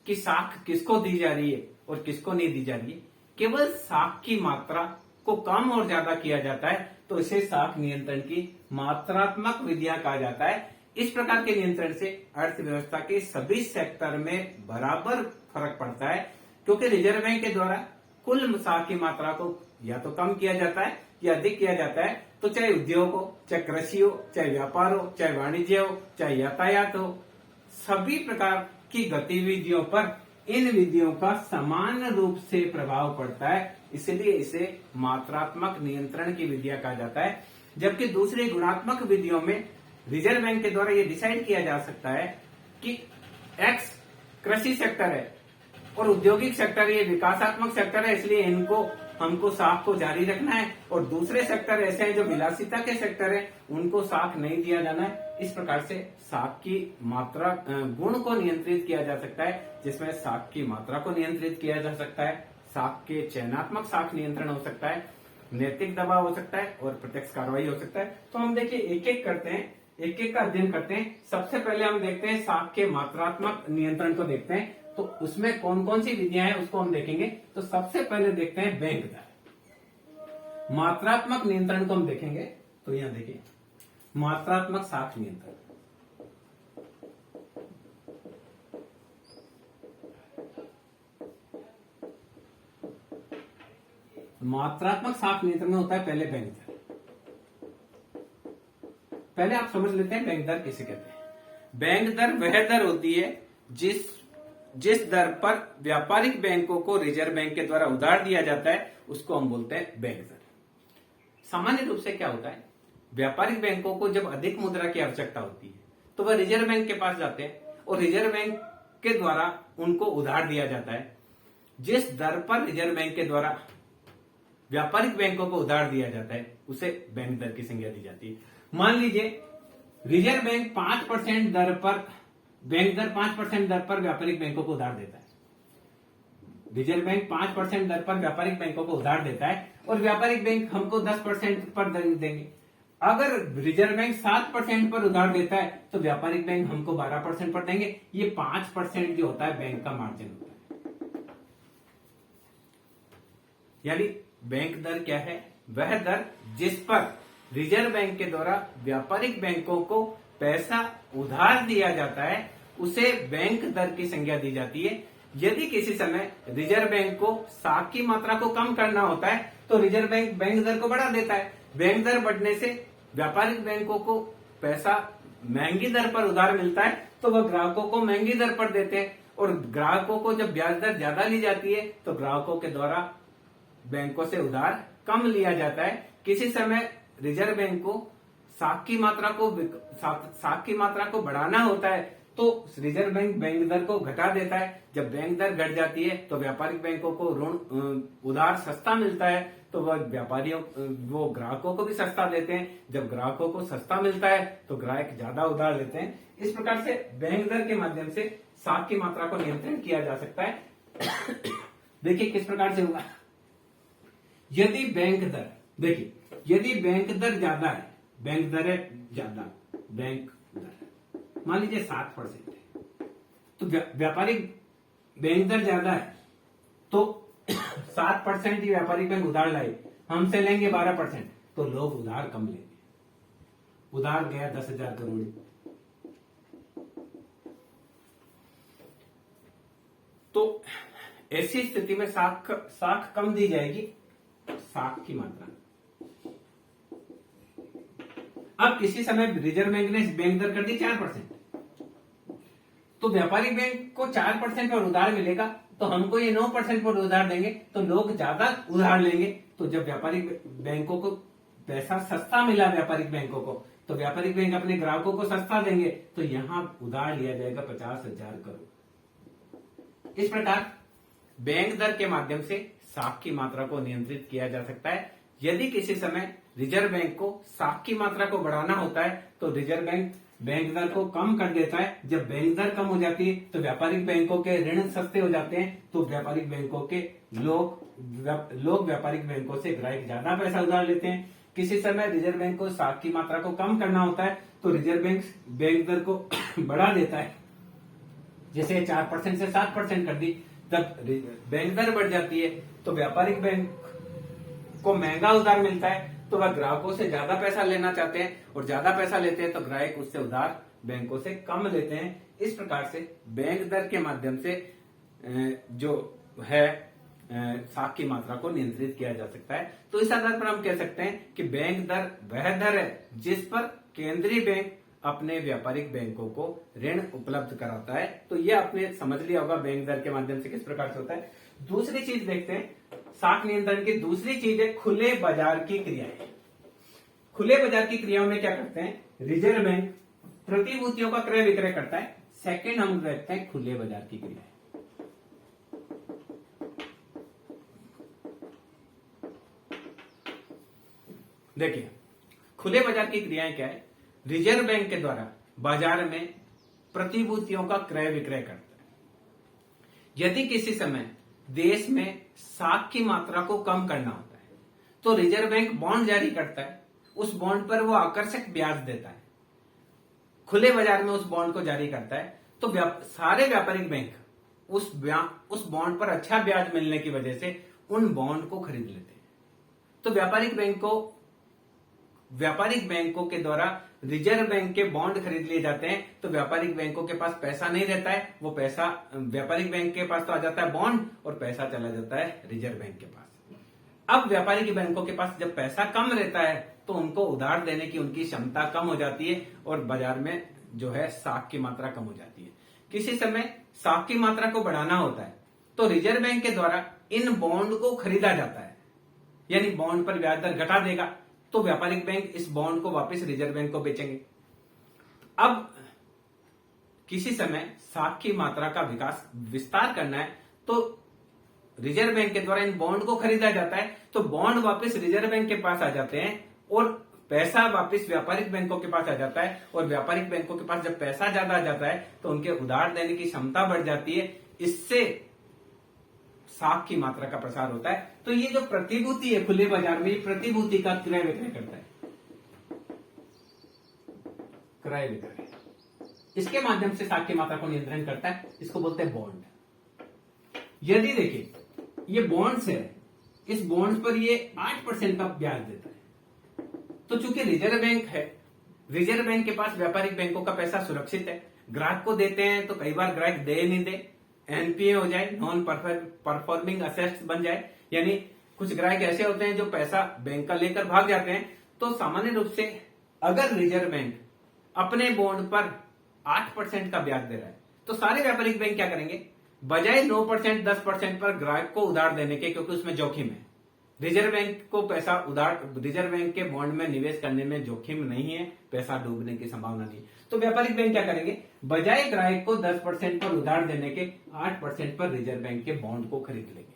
कि साख किसको दी जा रही है और किसको नहीं दी जा रही है, केवल साख की मात्रा को कम और ज्यादा किया जाता है तो इसे साख नियंत्रण की मात्रात्मक विधियां कहा जाता है। इस प्रकार के नियंत्रण से अर्थव्यवस्था के सभी सेक्टर में बराबर फर्क पड़ता है, क्योंकि रिजर्व बैंक के द्वारा कुल साख की मात्रा को या तो कम किया जाता है या अधिक किया जाता है। तो चाहे उद्योग हो, चाहे कृषि हो, चाहे व्यापार हो, चाहे वाणिज्य हो, चाहे यातायात हो, सभी प्रकार की गतिविधियों पर इन विधियों का समान रूप से प्रभाव पड़ता है। इसलिए इसे मात्रात्मक नियंत्रण की विधियां कहा जाता है। जबकि दूसरी गुणात्मक विधियों में रिजर्व बैंक के द्वारा यह डिसाइड किया जा सकता है कि एक्स कृषि सेक्टर है और औद्योगिक सेक्टर ये विकासात्मक सेक्टर है, इसलिए हमको साख को जारी रखना है, और दूसरे सेक्टर ऐसे हैं जो विलासिता के सेक्टर है, उनको साख नहीं दिया जाना है। इस प्रकार से साख की मात्रा गुण को नियंत्रित किया जा सकता है, जिसमें साख की मात्रा को नियंत्रित किया जा सकता है, साख के चयनात्मक साख नियंत्रण हो सकता है, नैतिक दबाव हो सकता है और प्रत्यक्ष कार्रवाई हो सकता है। तो हम देखिए एक एक करते हैं, एक एक का अध्ययन करते हैं। सबसे पहले हम देखते हैं साख के मात्रात्मक नियंत्रण को देखते हैं। तो उसमें कौन कौन सी विधियां हैं उसको हम देखेंगे। तो सबसे पहले देखते हैं बैंक दर। मात्रात्मक नियंत्रण को हम देखेंगे तो यहां देखिए मात्रात्मक साख नियंत्रण। मात्रात्मक साख नियंत्रण में होता है पहले बैंक दर। पहले आप समझ लेते हैं बैंक दर किसे कहते हैं। बैंक दर वह दर होती है जिस दर पर व्यापारिक बैंकों को रिजर्व बैंक के द्वारा उधार दिया जाता है, उसको हम बोलते हैं बैंक दर। सामान्य रूप से क्या होता है, व्यापारिक बैंकों को जब अधिक मुद्रा की आवश्यकता होती है तो वह रिजर्व बैंक के पास जाते हैं और रिजर्व बैंक के द्वारा उनको उधार दिया जाता है। जिस दर पर रिजर्व बैंक के द्वारा व्यापारिक बैंकों को उधार दिया जाता है उसे बैंक दर की संज्ञा दी जाती है। मान लीजिए रिजर्व बैंक 5% दर पर, बैंक दर 5% दर पर व्यापारिक बैंकों को उधार देता है। रिजर्व बैंक 5% दर पर व्यापारिक बैंकों को उधार देता है और व्यापारिक बैंक हमको 10% पर देंगे। अगर रिजर्व बैंक 7% पर उधार देता है तो व्यापारिक बैंक हमको 12% पर देंगे। ये 5% जो होता है बैंक का मार्जिन होता है। यानी बैंक दर क्या है, वह दर जिस पर रिजर्व बैंक के द्वारा व्यापारिक बैंकों को पैसा उधार दिया जाता है उसे बैंक दर की संज्ञा दी जाती है। यदि किसी समय रिजर्व बैंक को साख की मात्रा को कम करना होता है तो रिजर्व बैंक बैंक दर को बढ़ा देता है। बैंक दर बढ़ने से व्यापारिक बैंकों को पैसा महंगी दर पर उधार मिलता है तो वह ग्राहकों को महंगी दर पर देते हैं और ग्राहकों को जब ब्याज दर ज्यादा ली जाती है तो ग्राहकों के द्वारा बैंकों से उधार कम लिया जाता है। किसी समय रिजर्व बैंक को साख की मात्रा को बढ़ाना होता है तो रिजर्व बैंक बैंक दर को घटा देता है। जब बैंक दर घट जाती है तो व्यापारिक बैंकों को ऋण उधार सस्ता मिलता है तो वो ग्राहकों को भी सस्ता देते हैं। जब ग्राहकों को सस्ता मिलता है तो ग्राहक ज्यादा उधार लेते हैं। इस प्रकार से बैंक दर के माध्यम से साख की मात्रा को नियंत्रण किया जा सकता है। देखिए किस प्रकार से होगा। यदि बैंक दर ज्यादा है, बैंक दर है ज्यादा, बैंक दर मान लीजिए 7% है तो व्यापारिक बैंक दर ज्यादा है तो 7% ही व्यापारिक बैंक उधार लाए, हमसे लेंगे 12% तो लोग उधार कम लेंगे। उधार गया 10,000 करोड़, तो ऐसी स्थिति में साख कम दी जाएगी, साख की मात्रा। अब किसी समय रिजर्व बैंक ने बैंक दर कर दी 4%, तो व्यापारिक बैंक को 4% पर उधार मिलेगा तो हमको ये 9% पर उधार देंगे तो लोग ज्यादा उधार लेंगे। तो जब व्यापारिक बैंकों को पैसा सस्ता मिला व्यापारिक बैंकों को तो व्यापारिक बैंक अपने ग्राहकों को सस्ता देंगे तो यहां उधार लिया जाएगा 50,000 करोड़। इस प्रकार बैंक दर के माध्यम से साख की मात्रा को नियंत्रित किया जा सकता है। यदि किसी समय रिजर्व बैंक को साख की मात्रा को बढ़ाना होता है तो रिजर्व बैंक बैंक दर को कम कर देता है। जब बैंक दर कम हो जाती है तो व्यापारिक बैंकों के ऋण सस्ते हो जाते हैं तो व्यापारिक बैंकों के लोग व्यापारिक बैंकों से ग्राहक ज्यादा पैसा उधार लेते हैं। किसी समय रिजर्व बैंक को साख की मात्रा को कम करना होता है तो रिजर्व बैंक बैंक दर को बढ़ा देता है, जैसे 4% से 7% कर दी। जब बैंक दर बढ़ जाती है तो व्यापारिक बैंक को महंगा उधार मिलता है तो वह ग्राहकों से ज्यादा पैसा लेना चाहते हैं और ज्यादा पैसा लेते हैं तो ग्राहक उससे उधार बैंकों से कम लेते हैं। इस प्रकार से बैंक दर के माध्यम से जो है साख की मात्रा को नियंत्रित किया जा सकता है। तो इस आधार पर हम कह सकते हैं कि बैंक दर वह दर है जिस पर केंद्रीय बैंक अपने व्यापारिक बैंकों को ऋण उपलब्ध कराता है। तो ये आपने समझ लिया होगा बैंक दर के माध्यम से किस प्रकार से होता है। दूसरी चीज देखते हैं, साख नियंत्रण की दूसरी चीज है खुले बाजार की क्रियाएं। खुले बाजार की क्रियाओं में क्या करते हैं, रिजर्व बैंक प्रतिभूतियों का क्रय विक्रय करता है। सेकंड हम देखते हैं खुले बाजार की क्रियाएं। देखिए खुले बाजार की क्रियाएं क्या है, रिजर्व बैंक के द्वारा बाजार में प्रतिभूतियों का क्रय विक्रय करता है। यदि किसी समय देश में साख की मात्रा को कम करना होता है तो रिजर्व बैंक बॉन्ड जारी करता है। उस बॉन्ड पर वो आकर्षक ब्याज देता है, खुले बाजार में उस बॉन्ड को जारी करता है। तो सारे व्यापारिक बैंक उस बॉन्ड पर अच्छा ब्याज मिलने की वजह से उन बॉन्ड को खरीद लेते हैं। तो व्यापारिक बैंक को व्यापारिक बैंकों के द्वारा रिजर्व बैंक के बॉन्ड खरीद लिए जाते हैं, तो व्यापारिक बैंकों के पास पैसा नहीं रहता है, वो पैसा व्यापारिक बैंक के पास तो आ जाता है बॉन्ड, और पैसा चला जाता है रिजर्व बैंक के पास। अब व्यापारिक बैंकों के पास जब पैसा कम रहता है तो उनको उधार देने की उनकी क्षमता कम हो जाती है और बाजार में जो है साख की मात्रा कम हो जाती है। किसी समय साख की मात्रा को बढ़ाना होता है तो रिजर्व बैंक के द्वारा इन बॉन्ड को खरीदा जाता है, यानी बॉन्ड पर ब्याज दर घटा देगा तो व्यापारिक बैंक इस बॉन्ड को वापस रिजर्व बैंक को बेचेंगे। अब किसी समय साख की मात्रा का विस्तार करना है तो रिजर्व बैंक के द्वारा इन बॉन्ड को खरीदा जाता है, तो बॉन्ड वापस रिजर्व बैंक के पास आ जाते हैं और पैसा वापस व्यापारिक बैंकों के पास आ जाता है, और व्यापारिक बैंकों के पास जब पैसा ज्यादा आ जाता है तो उनके उधार देने की क्षमता बढ़ जाती है, इससे साख की मात्रा का प्रसार होता है। तो ये जो प्रतिभूति है खुले बाजार में, प्रतिभूति का क्रय विक्रय करता है, क्रय विक्रय, इसके माध्यम से साख की मात्रा को नियंत्रण करता है, इसको बोलते हैं बॉन्ड। यदि देखिए ये बॉन्ड्स है, इस बॉन्ड्स पर ये 8% का ब्याज देता है, तो चूंकि रिजर्व बैंक है, रिजर्व बैंक के पास व्यापारिक बैंकों का पैसा सुरक्षित है, ग्राहक को देते हैं तो कई बार ग्राहक दे नहीं दे, एनपीए हो जाए, नॉन परफॉर्मिंग असेट्स बन जाए, यानी कुछ ग्राहक ऐसे होते हैं जो पैसा बैंक का लेकर भाग जाते हैं। तो सामान्य रूप से अगर रिजर्व बैंक अपने बॉन्ड पर 8% का ब्याज दे रहा है तो सारे व्यापारिक बैंक क्या करेंगे, बजाय 9% 10% पर ग्राहक को उधार देने के, क्योंकि उसमें जोखिम है, रिजर्व बैंक को पैसा उधार, रिजर्व बैंक के बॉन्ड में निवेश करने में जोखिम नहीं है, पैसा डूबने की संभावना नहीं, तो व्यापारिक बैंक क्या करेंगे, बजाय ग्राहक को 10% पर उधार देने के 8% पर रिजर्व बैंक के बॉन्ड को खरीद लेंगे।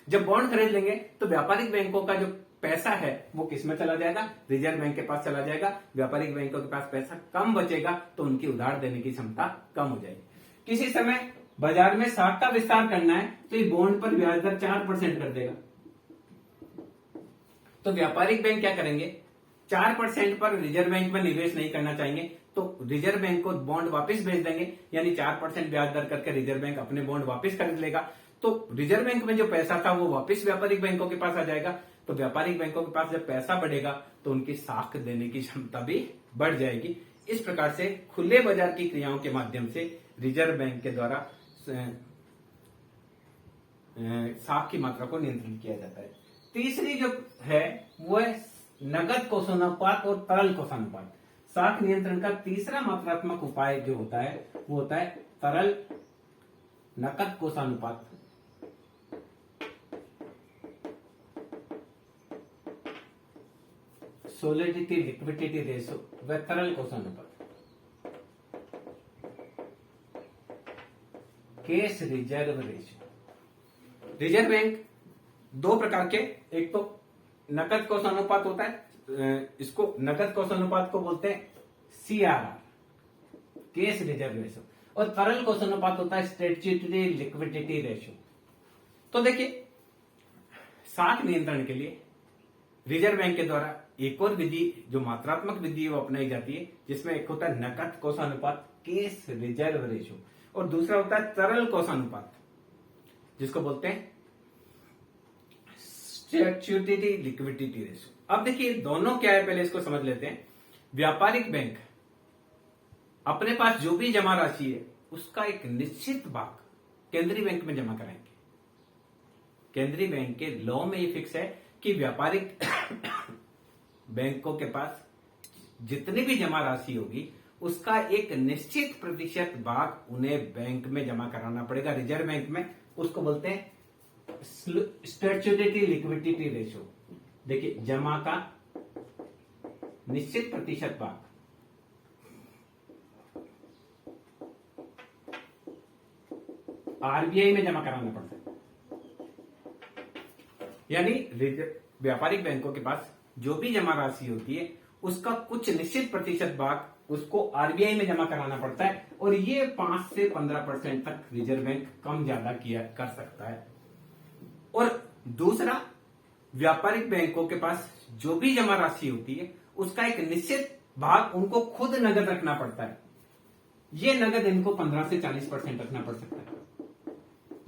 जब बॉन्ड खरीद लेंगे तो व्यापारिक बैंकों का जो पैसा है वो किसमें चला जाएगा, रिजर्व बैंक के पास चला जाएगा। व्यापारिक बैंकों के पास पैसा कम बचेगा तो उनकी उधार देने की क्षमता कम हो जाएगी। किसी समय बाजार में साख का विस्तार करना है तो ये बॉन्ड पर ब्याज दर 4% कर देगा, तो व्यापारिक बैंक क्या करेंगे, 4% पर रिजर्व बैंक में निवेश नहीं करना चाहेंगे तो रिजर्व बैंक को बॉन्ड वापस भेज देंगे, यानी 4% ब्याज दर करके रिजर्व बैंक अपने बॉन्ड वापस खरीद लेगा, तो रिजर्व बैंक में जो पैसा था वो वापस व्यापारिक बैंकों के पास आ जाएगा। तो व्यापारिक बैंकों के पास जब पैसा बढ़ेगा तो उनकी साख देने की क्षमता भी बढ़ जाएगी। इस प्रकार से खुले बाजार की क्रियाओं के माध्यम से रिजर्व बैंक के द्वारा साख की मात्रा को नियंत्रित किया जाता है। तीसरी जो है वो है नगद कोषानुपात और तरल कोषानुपात। साख नियंत्रण का तीसरा मात्रात्मक उपाय जो होता है वो होता है तरल नकद कोषानुपात। सोलिडिटी लिक्विडिटी रेशो व तरल कोषानुपात। Cash reserve ratio. Reserve bank दो प्रकार के, एक तो नकद कोषानुपात होता है, इसको नकद कोषानुपात को बोलते हैं सीआरआर, कैश रिजर्व रेशो, और तरल कोषानुपात होता है स्टैट्यूटरी लिक्विडिटी रेशो। तो देखिए साख नियंत्रण के लिए रिजर्व बैंक के द्वारा एक और विधि जो मात्रात्मक विधि है वो अपनाई जाती है, जिसमें एक होता है नकद कोषानुपात कैश रिजर्व रेशो, और दूसरा होता है तरल कोषानुपात जिसको बोलते हैं स्टैट्यूटरी लिक्विडिटी रेशो। अब देखिए दोनों क्या है, पहले इसको समझ लेते हैं। व्यापारिक बैंक अपने पास जो भी जमा राशि है उसका एक निश्चित भाग केंद्रीय बैंक में जमा कराएंगे। केंद्रीय बैंक के लॉ में ये फिक्स है कि व्यापारिक बैंकों के पास जितनी भी जमा राशि होगी उसका एक निश्चित प्रतिशत भाग उन्हें बैंक में जमा कराना पड़ेगा, रिजर्व बैंक में। उसको बोलते हैं स्टैट्यूटरी लिक्विडिटी रेशो। देखिए जमा का निश्चित प्रतिशत भाग आरबीआई में जमा कराना पड़ता है, यानी व्यापारिक बैंकों के पास जो भी जमा राशि होती है उसका कुछ निश्चित प्रतिशत भाग उसको आरबीआई में जमा कराना पड़ता है, और ये 5 से 15% तक रिजर्व बैंक कम ज्यादा किया कर सकता है। और दूसरा, व्यापारिक बैंकों के पास जो भी जमा राशि होती है उसका एक निश्चित भाग उनको खुद नगद रखना पड़ता है। ये नगद इनको 15 से 40% रखना पड़ सकता है।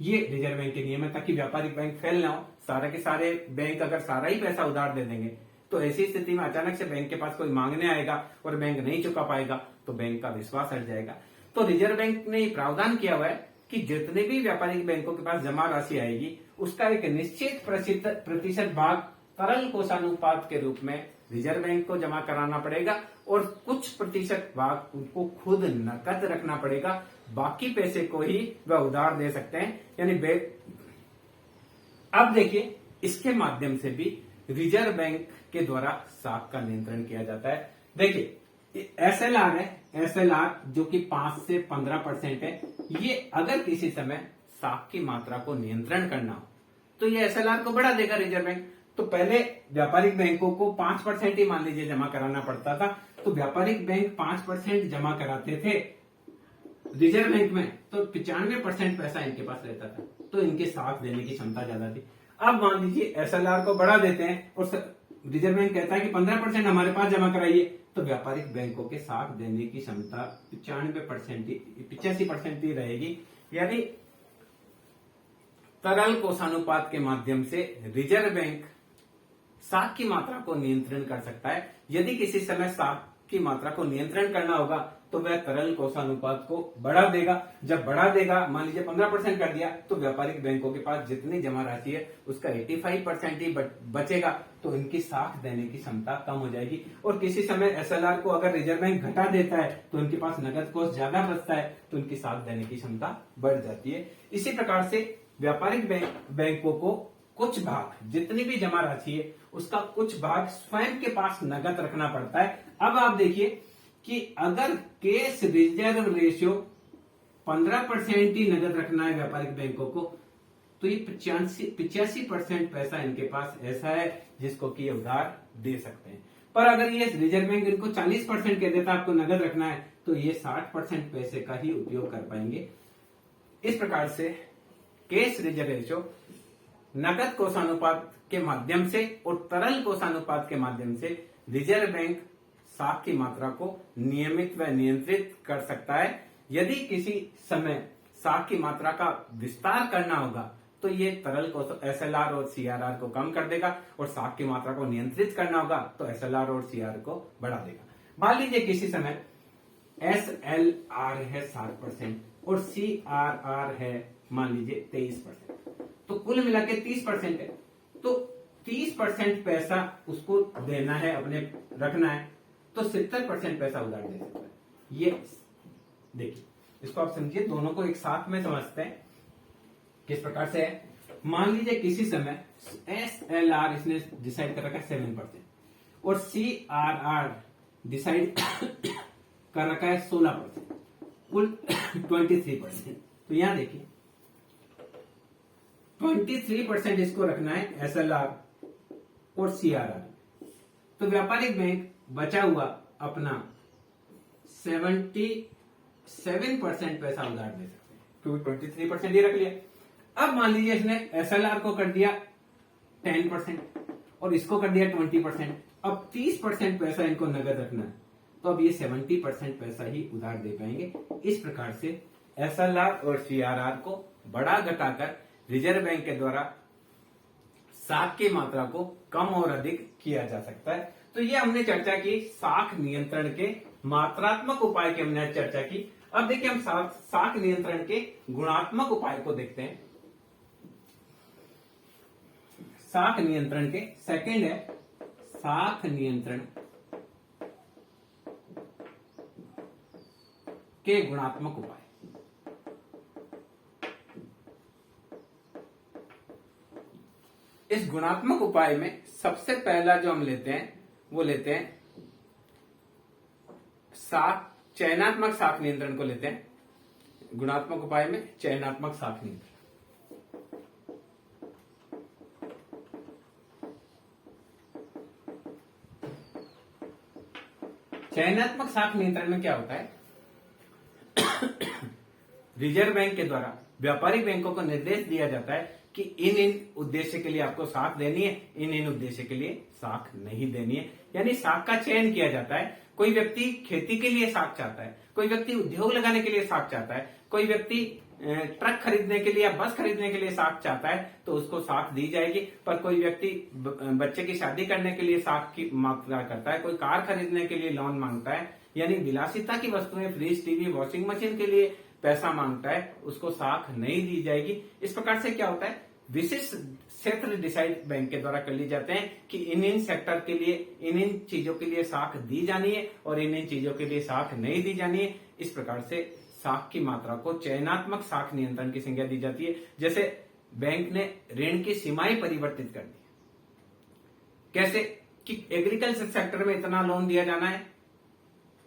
ये रिजर्व बैंक के नियम है ताकि व्यापारिक बैंक फेल ना हो। सारे के सारे बैंक अगर सारा ही पैसा उधार दे देंगे तो ऐसी स्थिति में अचानक से बैंक के पास कोई मांगने आएगा और बैंक नहीं चुका पाएगा तो बैंक का विश्वास हट जाएगा। तो रिजर्व बैंक ने प्रावधान किया हुआ है कि जितने भी व्यापारिक बैंकों के पास जमा राशि आएगी उसका एक निश्चित प्रतिशत भाग तरल कोषानुपात के रूप में रिजर्व बैंक को जमा कराना पड़ेगा और कुछ प्रतिशत भाग उनको खुद नकद रखना पड़ेगा। बाकी पैसे को ही वह उधार दे सकते हैं, यानी अब देखिए इसके माध्यम से भी रिजर्व बैंक के द्वारा साख का नियंत्रण किया जाता है। देखिए एसएलआर है, एसएलआर जो कि 5 से 15% है। ये अगर किसी समय साख की मात्रा को नियंत्रण करना हो तो ये एसएलआर को बढ़ा देगा रिजर्व बैंक। तो पहले व्यापारिक बैंकों को 5% ही मान लीजिए जमा कराना पड़ता था, तो व्यापारिक बैंक 5% जमा कराते थे रिजर्व बैंक में, तो 95% पैसा इनके पास रहता था, तो इनके साख देने की क्षमता ज्यादा थी। अब मान लीजिए एसएलआर को बढ़ा देते हैं और रिजर्व बैंक कहता है कि 15% हमारे पास जमा कराइए, तो व्यापारिक बैंकों के साख देने की क्षमता 85% ही रहेगी। यानी तरल कोषानुपात के माध्यम से रिजर्व बैंक साख की मात्रा को नियंत्रण कर सकता है। यदि किसी समय साख की मात्रा को नियंत्रण करना होगा तो वह तरल कोषानुपात को बढ़ा देगा। जब बढ़ा देगा, मान लीजिए 15% कर दिया, तो व्यापारिक बैंकों के पास जितनी जमा राशि है उसका 85% ही बचेगा, तो इनकी साख देने की क्षमता कम हो जाएगी। और किसी समय एसएलआर को अगर रिजर्व बैंक घटा देता है तो इनके पास नकद कोष ज्यादा बचता है, तो इनकी साख देने की क्षमता बढ़ जाती है। इसी प्रकार से व्यापारिक बैंकों को कुछ भाग, जितनी भी जमा राशि है उसका कुछ भाग स्वयं के पास नकद रखना पड़ता है। अब आप देखिए कि अगर कैश रिजर्व रेशियो 15% ही नकद रखना है व्यापारिक बैंकों को, तो ये 85% पैसा इनके पास ऐसा है जिसको कि ये उधार दे सकते हैं। पर अगर ये रिजर्व बैंक इनको 40% कह देता है आपको नकद रखना है, तो ये 60% पैसे का ही उपयोग कर पाएंगे। इस प्रकार से कैश रिजर्व रेशियो नकद कोषानुपात के माध्यम से और तरल कोषानुपात के माध्यम से रिजर्व बैंक साख की मात्रा को नियमित व नियंत्रित कर सकता है। यदि किसी समय साख की मात्रा का विस्तार करना होगा तो ये तरल को एसएलआर और सीआरआर को कम कर देगा, और साख की मात्रा को नियंत्रित करना होगा तो एसएलआर और सीआर को बढ़ा देगा। मान लीजिए किसी समय एसएलआर है 7% और सीआरआर है मान लीजिए 23%, तो कुल मिला के 30% है। तो 30% पैसा उसको देना है, अपने रखना है, तो 70% पैसा उधार दे सकता है। ये देखिए, इसको आप समझिए, दोनों को एक साथ में समझते हैं। किस प्रकार से है? मान लीजिए किसी समय एसएलआर इसने डिसाइड कर रखा है 7% और सीआरआर डिसाइड कर रखा है 16%, कुल 23%। तो यहां देखिए 23% इसको रखना है एसएलआर और सीआरआर, तो व्यापारिक बैंक बचा हुआ अपना 77% पैसा उधार दे सकते हैं, क्योंकि 23% ही रख लिया। अब मान लीजिए इसने एसएलआर को कर दिया 10% और इसको कर दिया 20%, अब 30% पैसा इनको नगद रखना है, तो अब ये 70% पैसा ही उधार दे पाएंगे। इस प्रकार से एसएलआर और सीआरआर को बढ़ा घटाकर रिजर्व बैंक के द्वारा साख की मात्रा को कम और अधिक किया जा सकता है। तो ये हमने चर्चा की साख नियंत्रण के मात्रात्मक उपाय की हमने चर्चा की। अब देखिए हम साख नियंत्रण के गुणात्मक उपाय को देखते हैं। साख नियंत्रण के सेकंड है साख नियंत्रण के गुणात्मक उपाय। इस गुणात्मक उपाय में सबसे पहला जो हम लेते हैं वो लेते हैं चयनात्मक साख नियंत्रण को लेते हैं। गुणात्मक उपाय में चयनात्मक साख नियंत्रण। चयनात्मक साख नियंत्रण में क्या होता है? रिजर्व बैंक के द्वारा व्यापारिक बैंकों को निर्देश दिया जाता है कि इन उद्देश्य के लिए आपको साख देनी है, इन उद्देश्य के लिए साख नहीं देनी है। यानी साख का चयन किया जाता है। कोई व्यक्ति खेती के लिए साख चाहता है, कोई व्यक्ति उद्योग लगाने के लिए साख चाहता है, कोई व्यक्ति ट्रक खरीदने के लिए या बस खरीदने के लिए साख चाहता है तो उसको साख दी जाएगी। पर कोई व्यक्ति बच्चे की शादी करने के लिए साख की मांग करता है, कोई कार खरीदने के लिए लोन मांगता है, यानी विलासिता की वस्तुएं फ्रिज, टीवी, वॉशिंग मशीन के लिए पैसा मांगता है, उसको साख नहीं दी जाएगी। इस प्रकार से क्या होता है, विशिष्ट क्षेत्र डिसाइड बैंक के द्वारा कर लिए जाते हैं कि इन सेक्टर के लिए इन चीजों के लिए साख दी जानी है और इन चीजों के लिए साख नहीं दी जानी है। इस प्रकार से साख की मात्रा को चयनात्मक साख नियंत्रण की संज्ञा दी जाती है। जैसे बैंक ने ऋण की सीमाएं परिवर्तित कर दी। कैसे कि एग्रीकल्चर सेक्टर में इतना लोन दिया जाना है,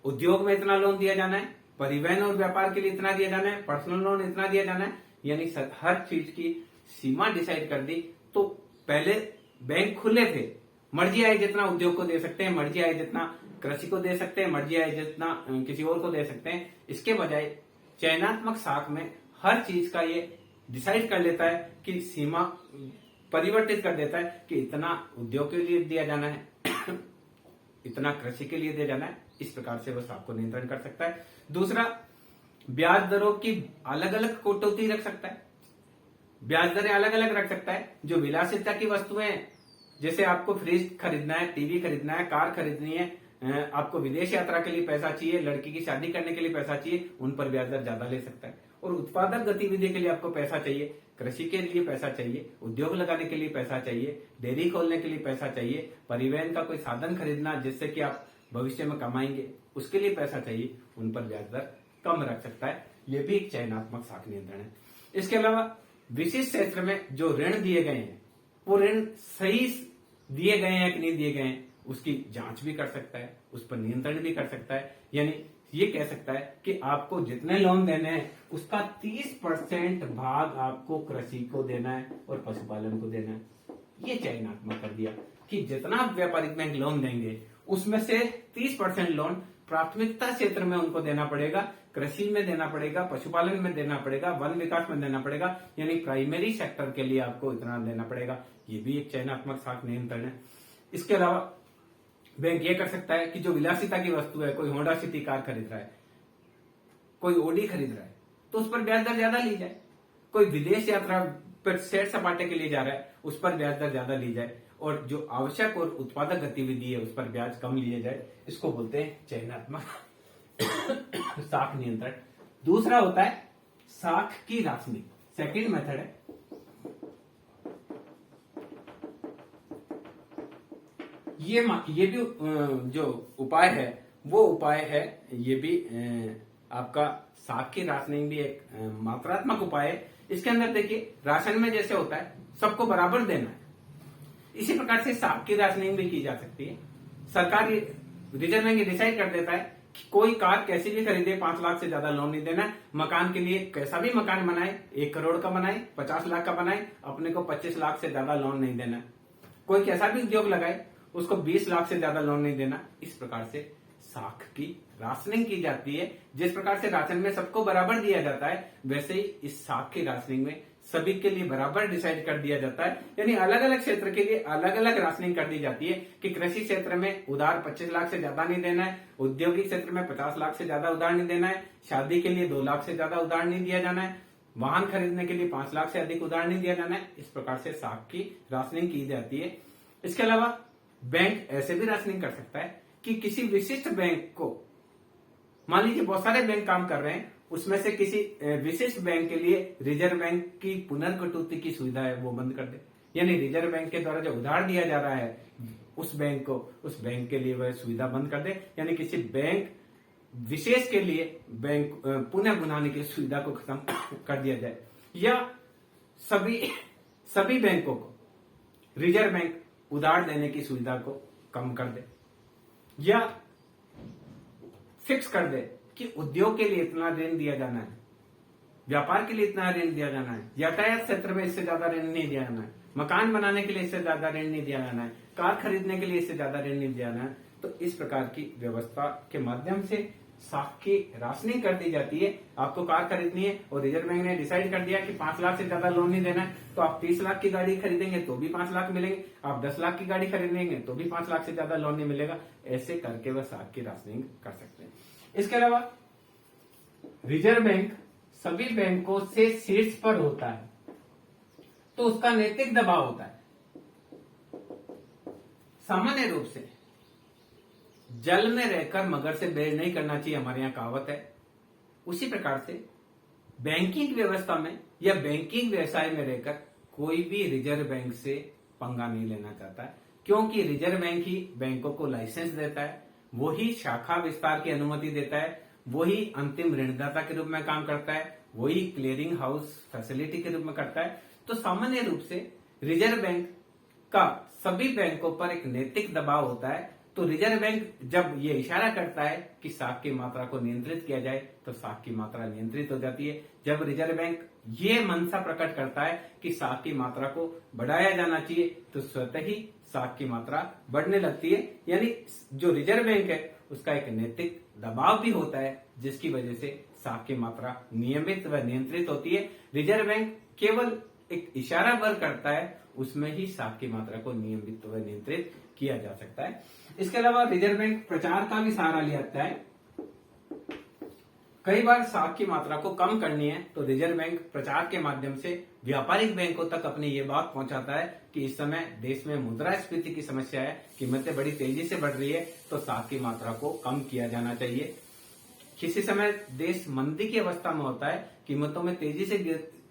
उद्योग में इतना लोन दिया जाना है, परिवहन और व्यापार के लिए इतना दिया जाना है, पर्सनल लोन इतना दिया जाना है, यानी हर चीज की सीमा डिसाइड कर दी। तो पहले बैंक खुले थे, मर्जी आए जितना उद्योग को दे सकते हैं, मर्जी आए जितना कृषि को दे सकते हैं, मर्जी आए जितना किसी और को दे सकते हैं। इसके बजाय चयनात्मक साख में हर चीज का ये डिसाइड कर लेता है कि सीमा परिवर्तित कर देता है कि इतना उद्योग के लिए दिया जाना है, इतना कृषि के लिए दिया जाना है। इस प्रकार से वह साख को नियंत्रण कर सकता है। दूसरा, ब्याज दरों की अलग अलग कटौती रख सकता है, ब्याज दरें अलग अलग रख सकता है। जो विलासिता की वस्तुएं, जैसे आपको फ्रिज खरीदना है, टीवी खरीदना है, कार खरीदनी है, आपको विदेश यात्रा के लिए पैसा चाहिए, लड़की की शादी करने के लिए पैसा चाहिए, उन पर ब्याज दर ज्यादा ले सकता है। और उत्पादक गतिविधि के लिए आपको पैसा चाहिए, कृषि के लिए पैसा चाहिए, उद्योग लगाने के लिए पैसा चाहिए, डेयरी खोलने के लिए पैसा चाहिए, परिवहन का कोई साधन खरीदना जिससे कि आप भविष्य में कमाएंगे, उसके लिए पैसा चाहिए, उन पर ब्याज दर कम रख सकता है। यह भी एक चयनात्मक साख नियंत्रण है। इसके अलावा विशिष्ट क्षेत्र में जो ऋण दिए गए हैं वो ऋण सही दिए गए हैं कि नहीं दिए गए हैं, उसकी जांच भी कर सकता है, उस पर नियंत्रण भी कर सकता है। यानी ये कह सकता है कि आपको जितने लोन देने हैं उसका 30% भाग आपको कृषि को देना है और पशुपालन को देना है। ये चयनात्मक कर दिया कि जितना आप व्यापारिक बैंक लोन देंगे उसमें से 30% लोन प्राथमिकता क्षेत्र में उनको देना पड़ेगा, कृषि में देना पड़ेगा, पशुपालन में देना पड़ेगा, वन विकास में देना पड़ेगा, यानी प्राइमरी सेक्टर के लिए आपको इतना देना पड़ेगा। ये भी एक चयनात्मक साख नियंत्रण है। इसके अलावा बैंक ये कर सकता है कि जो विलासिता की वस्तु है, कोई होंडा सिटी कार खरीद रहा है, कोई ओडी खरीद रहा है, तो उस पर ब्याज दर ज्यादा ली जाए। कोई विदेश यात्रा पर सैर सपाटे के लिए जा रहा है, उस पर ब्याज दर ज्यादा ली जाए। और जो आवश्यक और उत्पादक गतिविधि है उस पर ब्याज कम लिए जाए। इसको बोलते हैं चयनात्मक साख नियंत्रण। दूसरा होता है साख की राशनिंग, सेकंड मेथड है। ये भी जो उपाय है वो उपाय है, ये भी आपका साख की राशनिंग भी एक मात्रात्मक उपाय है। इसके अंदर देखिए, राशन में जैसे होता है सबको बराबर देना है, इसी प्रकार से साख की राशनिंग भी की जा सकती है। सरकार रिजर्व बैंक डिसाइड कर देता है कि कोई कार कैसी भी खरीदे 5 लाख से ज्यादा लोन नहीं देना। मकान के लिए कैसा भी मकान बनाए, 1 करोड़ का बनाए, 50 लाख का बनाए, अपने को 25 लाख से ज्यादा लोन नहीं देना। कोई कैसा भी उद्योग लगाए उसको 20 लाख से ज्यादा लोन नहीं देना। इस प्रकार से साख की राशनिंग की जाती है। जिस प्रकार से राशन में सबको बराबर दिया जाता है, वैसे ही इस साख की राशनिंग में सभी के लिए बराबर डिसाइड कर दिया जाता है। यानी अलग अलग क्षेत्र के लिए अलग अलग राशनिंग कर दी जाती है कि कृषि क्षेत्र में उधार 25 लाख से ज्यादा नहीं देना है, औद्योगिक क्षेत्र में 50 लाख से ज्यादा उधार नहीं देना है, शादी के लिए 2 लाख से ज्यादा उधार नहीं दिया जाना है, वाहन खरीदने के लिए 5 लाख से अधिक उधार नहीं दिया जाना है। इस प्रकार से साख की राशनिंग की जाती है। इसके अलावा बैंक ऐसे भी राशनिंग कर सकता है कि किसी विशिष्ट बैंक को, मान लीजिए बहुत सारे बैंक काम कर रहे हैं, उसमें से किसी विशिष्ट बैंक के लिए रिजर्व बैंक की पुनर्कटौती की सुविधा है वो बंद कर दे। यानी रिजर्व बैंक के द्वारा जो उधार दिया जा रहा है उस बैंक के लिए वह सुविधा बंद कर दे। यानी किसी बैंक विशेष के लिए बैंक पुनः बुलाने की सुविधा को खत्म कर दिया जाए, या सभी बैंकों को रिजर्व बैंक उधार देने की सुविधा को कम कर दे, या फिक्स कर दे कि उद्योग के लिए इतना ऋण दिया जाना है, व्यापार के लिए इतना ऋण दिया जाना है, यातायात क्षेत्र में इससे ज्यादा ऋण नहीं दिया जाना है, मकान बनाने के लिए इससे ज्यादा ऋण नहीं दिया जाना है, कार खरीदने के लिए इससे ज्यादा ऋण नहीं दिया जाना है। तो इस प्रकार की व्यवस्था के माध्यम से साख की राशनिंग कर दी जाती है। आपको कार खरीदनी है और रिजर्व बैंक ने डिसाइड कर दिया कि 5 लाख से ज्यादा लोन नहीं देना है, तो आप 30 लाख की गाड़ी खरीदेंगे तो भी 5 लाख मिलेंगे, आप 10 लाख की गाड़ी खरीदेंगे तो भी 5 लाख से ज्यादा लोन नहीं मिलेगा। ऐसे करके वह साख की राशनिंग कर सकते हैं। इसके अलावा रिजर्व बैंक सभी बैंकों से शीर्ष पर होता है तो उसका नैतिक दबाव होता है। सामान्य रूप से जल में रहकर मगर से बैर नहीं करना चाहिए, हमारे यहाँ कहावत है। उसी प्रकार से बैंकिंग व्यवस्था में या बैंकिंग व्यवसाय में रहकर कोई भी रिजर्व बैंक से पंगा नहीं लेना चाहता है, क्योंकि रिजर्व बैंक ही बैंकों को लाइसेंस देता है, वही शाखा विस्तार की अनुमति देता है, वही अंतिम ऋणदाता के रूप में काम करता है, वही क्लियरिंग हाउस फैसिलिटी के रूप में करता है। तो सामान्य रूप से रिजर्व बैंक का सभी बैंकों पर एक नैतिक दबाव होता है। तो रिजर्व बैंक जब ये इशारा करता है कि साख की मात्रा को नियंत्रित किया जाए तो साख की मात्रा नियंत्रित हो जाती है। जब रिजर्व बैंक ये मनसा प्रकट करता है कि साख की मात्रा को बढ़ाया जाना चाहिए तो स्वतः ही साख की मात्रा बढ़ने लगती है। यानी जो रिजर्व बैंक है उसका एक नैतिक दबाव भी होता है, जिसकी वजह से साख की मात्रा नियमित व नियंत्रित होती है। रिजर्व बैंक केवल एक इशारा भर करता है, उसमें ही साख की मात्रा को नियमित व नियंत्रित किया जा सकता है। इसके अलावा रिजर्व बैंक प्रचार का भी सहारा लिया है। कई बार साख की मात्रा को कम करनी है तो रिजर्व बैंक प्रचार के माध्यम से व्यापारिक बैंकों तक अपनी ये बात पहुंचाता है कि इस समय देश में मुद्रास्फीति की समस्या है, कीमतें बड़ी तेजी से बढ़ रही है, तो साख की मात्रा को कम किया जाना चाहिए। किसी समय देश मंदी की अवस्था में होता है, कीमतों में तेजी से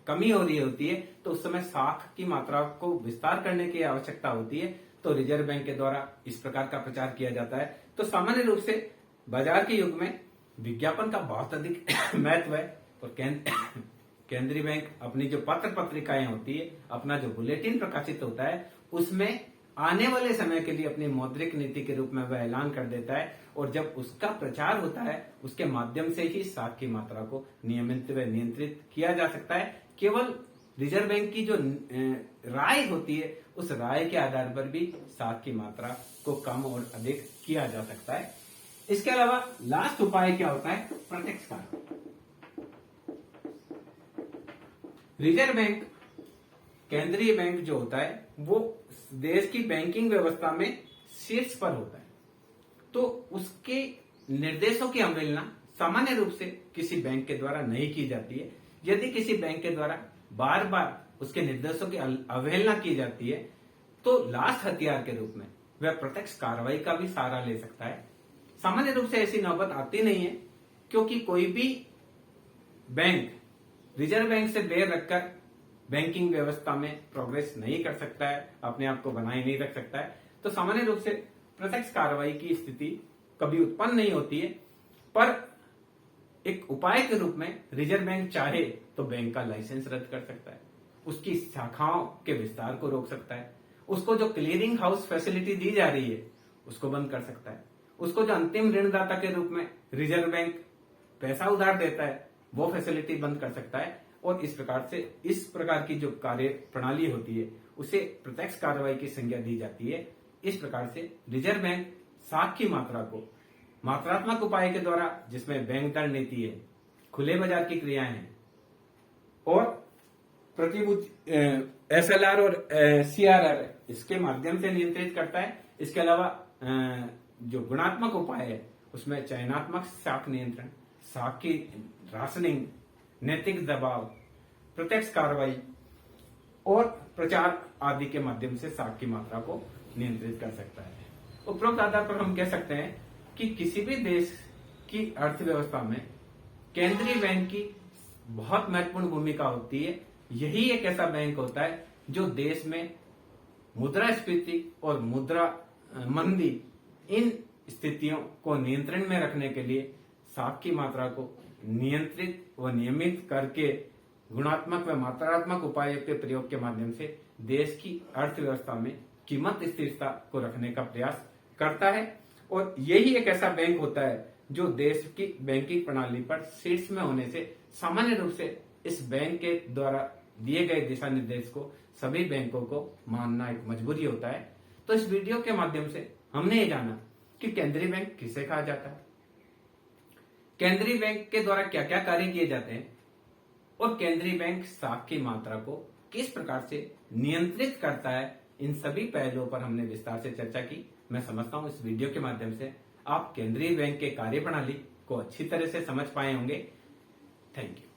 कमी हो रही होती है, तो उस समय साख की मात्रा को विस्तार करने की आवश्यकता होती है, तो रिजर्व बैंक के द्वारा इस प्रकार का प्रचार किया जाता है। तो सामान्य रूप से बाजार के युग में विज्ञापन का बहुत अधिक महत्व है और केंद्रीय बैंक अपनी जो पत्र पत्रिकाएं होती है, अपना जो बुलेटिन प्रकाशित होता है, उसमें आने वाले समय के लिए अपनी मौद्रिक नीति के रूप में वह ऐलान कर देता है और जब उसका प्रचार होता है उसके माध्यम से ही साख की मात्रा को नियमित व नियंत्रित किया जा सकता है। केवल रिजर्व बैंक की जो राय होती है उस राय के आधार पर भी साख की मात्रा को कम और अधिक किया जा सकता है। इसके अलावा लास्ट उपाय क्या होता है? प्रत्यक्ष कार्रवाई। रिजर्व बैंक केंद्रीय बैंक जो होता है वो देश की बैंकिंग व्यवस्था में शीर्ष पर होता है, तो उसके निर्देशों की अवहेलना सामान्य रूप से किसी बैंक के द्वारा नहीं की जाती है। यदि किसी बैंक के द्वारा बार बार उसके निर्देशों की अवहेलना की जाती है तो लास्ट हथियार के रूप में वह प्रत्यक्ष कार्रवाई का भी सहारा ले सकता है। सामान्य रूप से ऐसी नौबत आती नहीं है, क्योंकि कोई भी बैंक रिजर्व बैंक से बैर रखकर बैंकिंग व्यवस्था में प्रोग्रेस नहीं कर सकता है, अपने आप को बनाए नहीं रख सकता है। तो सामान्य रूप से प्रत्यक्ष कार्रवाई की स्थिति कभी उत्पन्न नहीं होती है, पर एक उपाय के रूप में रिजर्व बैंक चाहे तो बैंक का लाइसेंस रद्द कर सकता है, उसकी शाखाओं के विस्तार को रोक सकता है, उसको जो क्लियरिंग हाउस फैसिलिटी दी जा रही है उसको बंद कर सकता है, उसको जो अंतिम ऋणदाता के रूप में रिजर्व बैंक पैसा उधार देता है वो फैसिलिटी बंद कर सकता है। और इस प्रकार से इस प्रकार की जो कार्य प्रणाली होती है उसे प्रत्यक्ष कार्रवाई की संज्ञा दी जाती है। इस प्रकार से रिजर्व बैंक साख की मात्रा को मात्रात्मक उपाय के द्वारा, जिसमें बैंक दर नीति है, खुले बाजार की क्रियाएं हैं और प्रतिभूति SLR और CRR इसके माध्यम से नियंत्रित करता है। इसके अलावा जो गुणात्मक उपाय है उसमें चयनात्मक साख नियंत्रण, साख की राशनिंग, नैतिक दबाव, प्रत्यक्ष कार्रवाई और प्रचार आदि के माध्यम से साख की मात्रा को नियंत्रित कर सकता है। उपरोक्त आधार पर हम कह सकते हैं कि किसी भी देश की अर्थव्यवस्था में केंद्रीय बैंक की बहुत महत्वपूर्ण भूमिका होती है। यही एक ऐसा बैंक होता है जो देश में मुद्रास्फीति और मुद्रा मंदी इन स्थितियों को नियंत्रण में रखने के लिए साख की मात्रा को नियंत्रित व नियमित करके गुणात्मक व मात्रात्मक उपायों के प्रयोग के माध्यम से देश की अर्थव्यवस्था में कीमत स्थिरता को रखने का प्रयास करता है। और यही एक ऐसा बैंक होता है जो देश की बैंकिंग प्रणाली पर शीर्ष में होने से सामान्य रूप से इस बैंक के द्वारा दिए गए दिशा निर्देश को सभी बैंकों को मानना एक मजबूरी होता है। तो इस वीडियो के माध्यम से हमने ये जाना कि केंद्रीय बैंक किसे कहा जाता है, केंद्रीय बैंक के द्वारा क्या क्या कार्य किए जाते हैं और केंद्रीय बैंक साख की मात्रा को किस प्रकार से नियंत्रित करता है। इन सभी पहलुओं पर हमने विस्तार से चर्चा की। मैं समझता हूं इस वीडियो के माध्यम से आप केंद्रीय बैंक के कार्यप्रणाली को अच्छी तरह से समझ पाए होंगे। Thank you.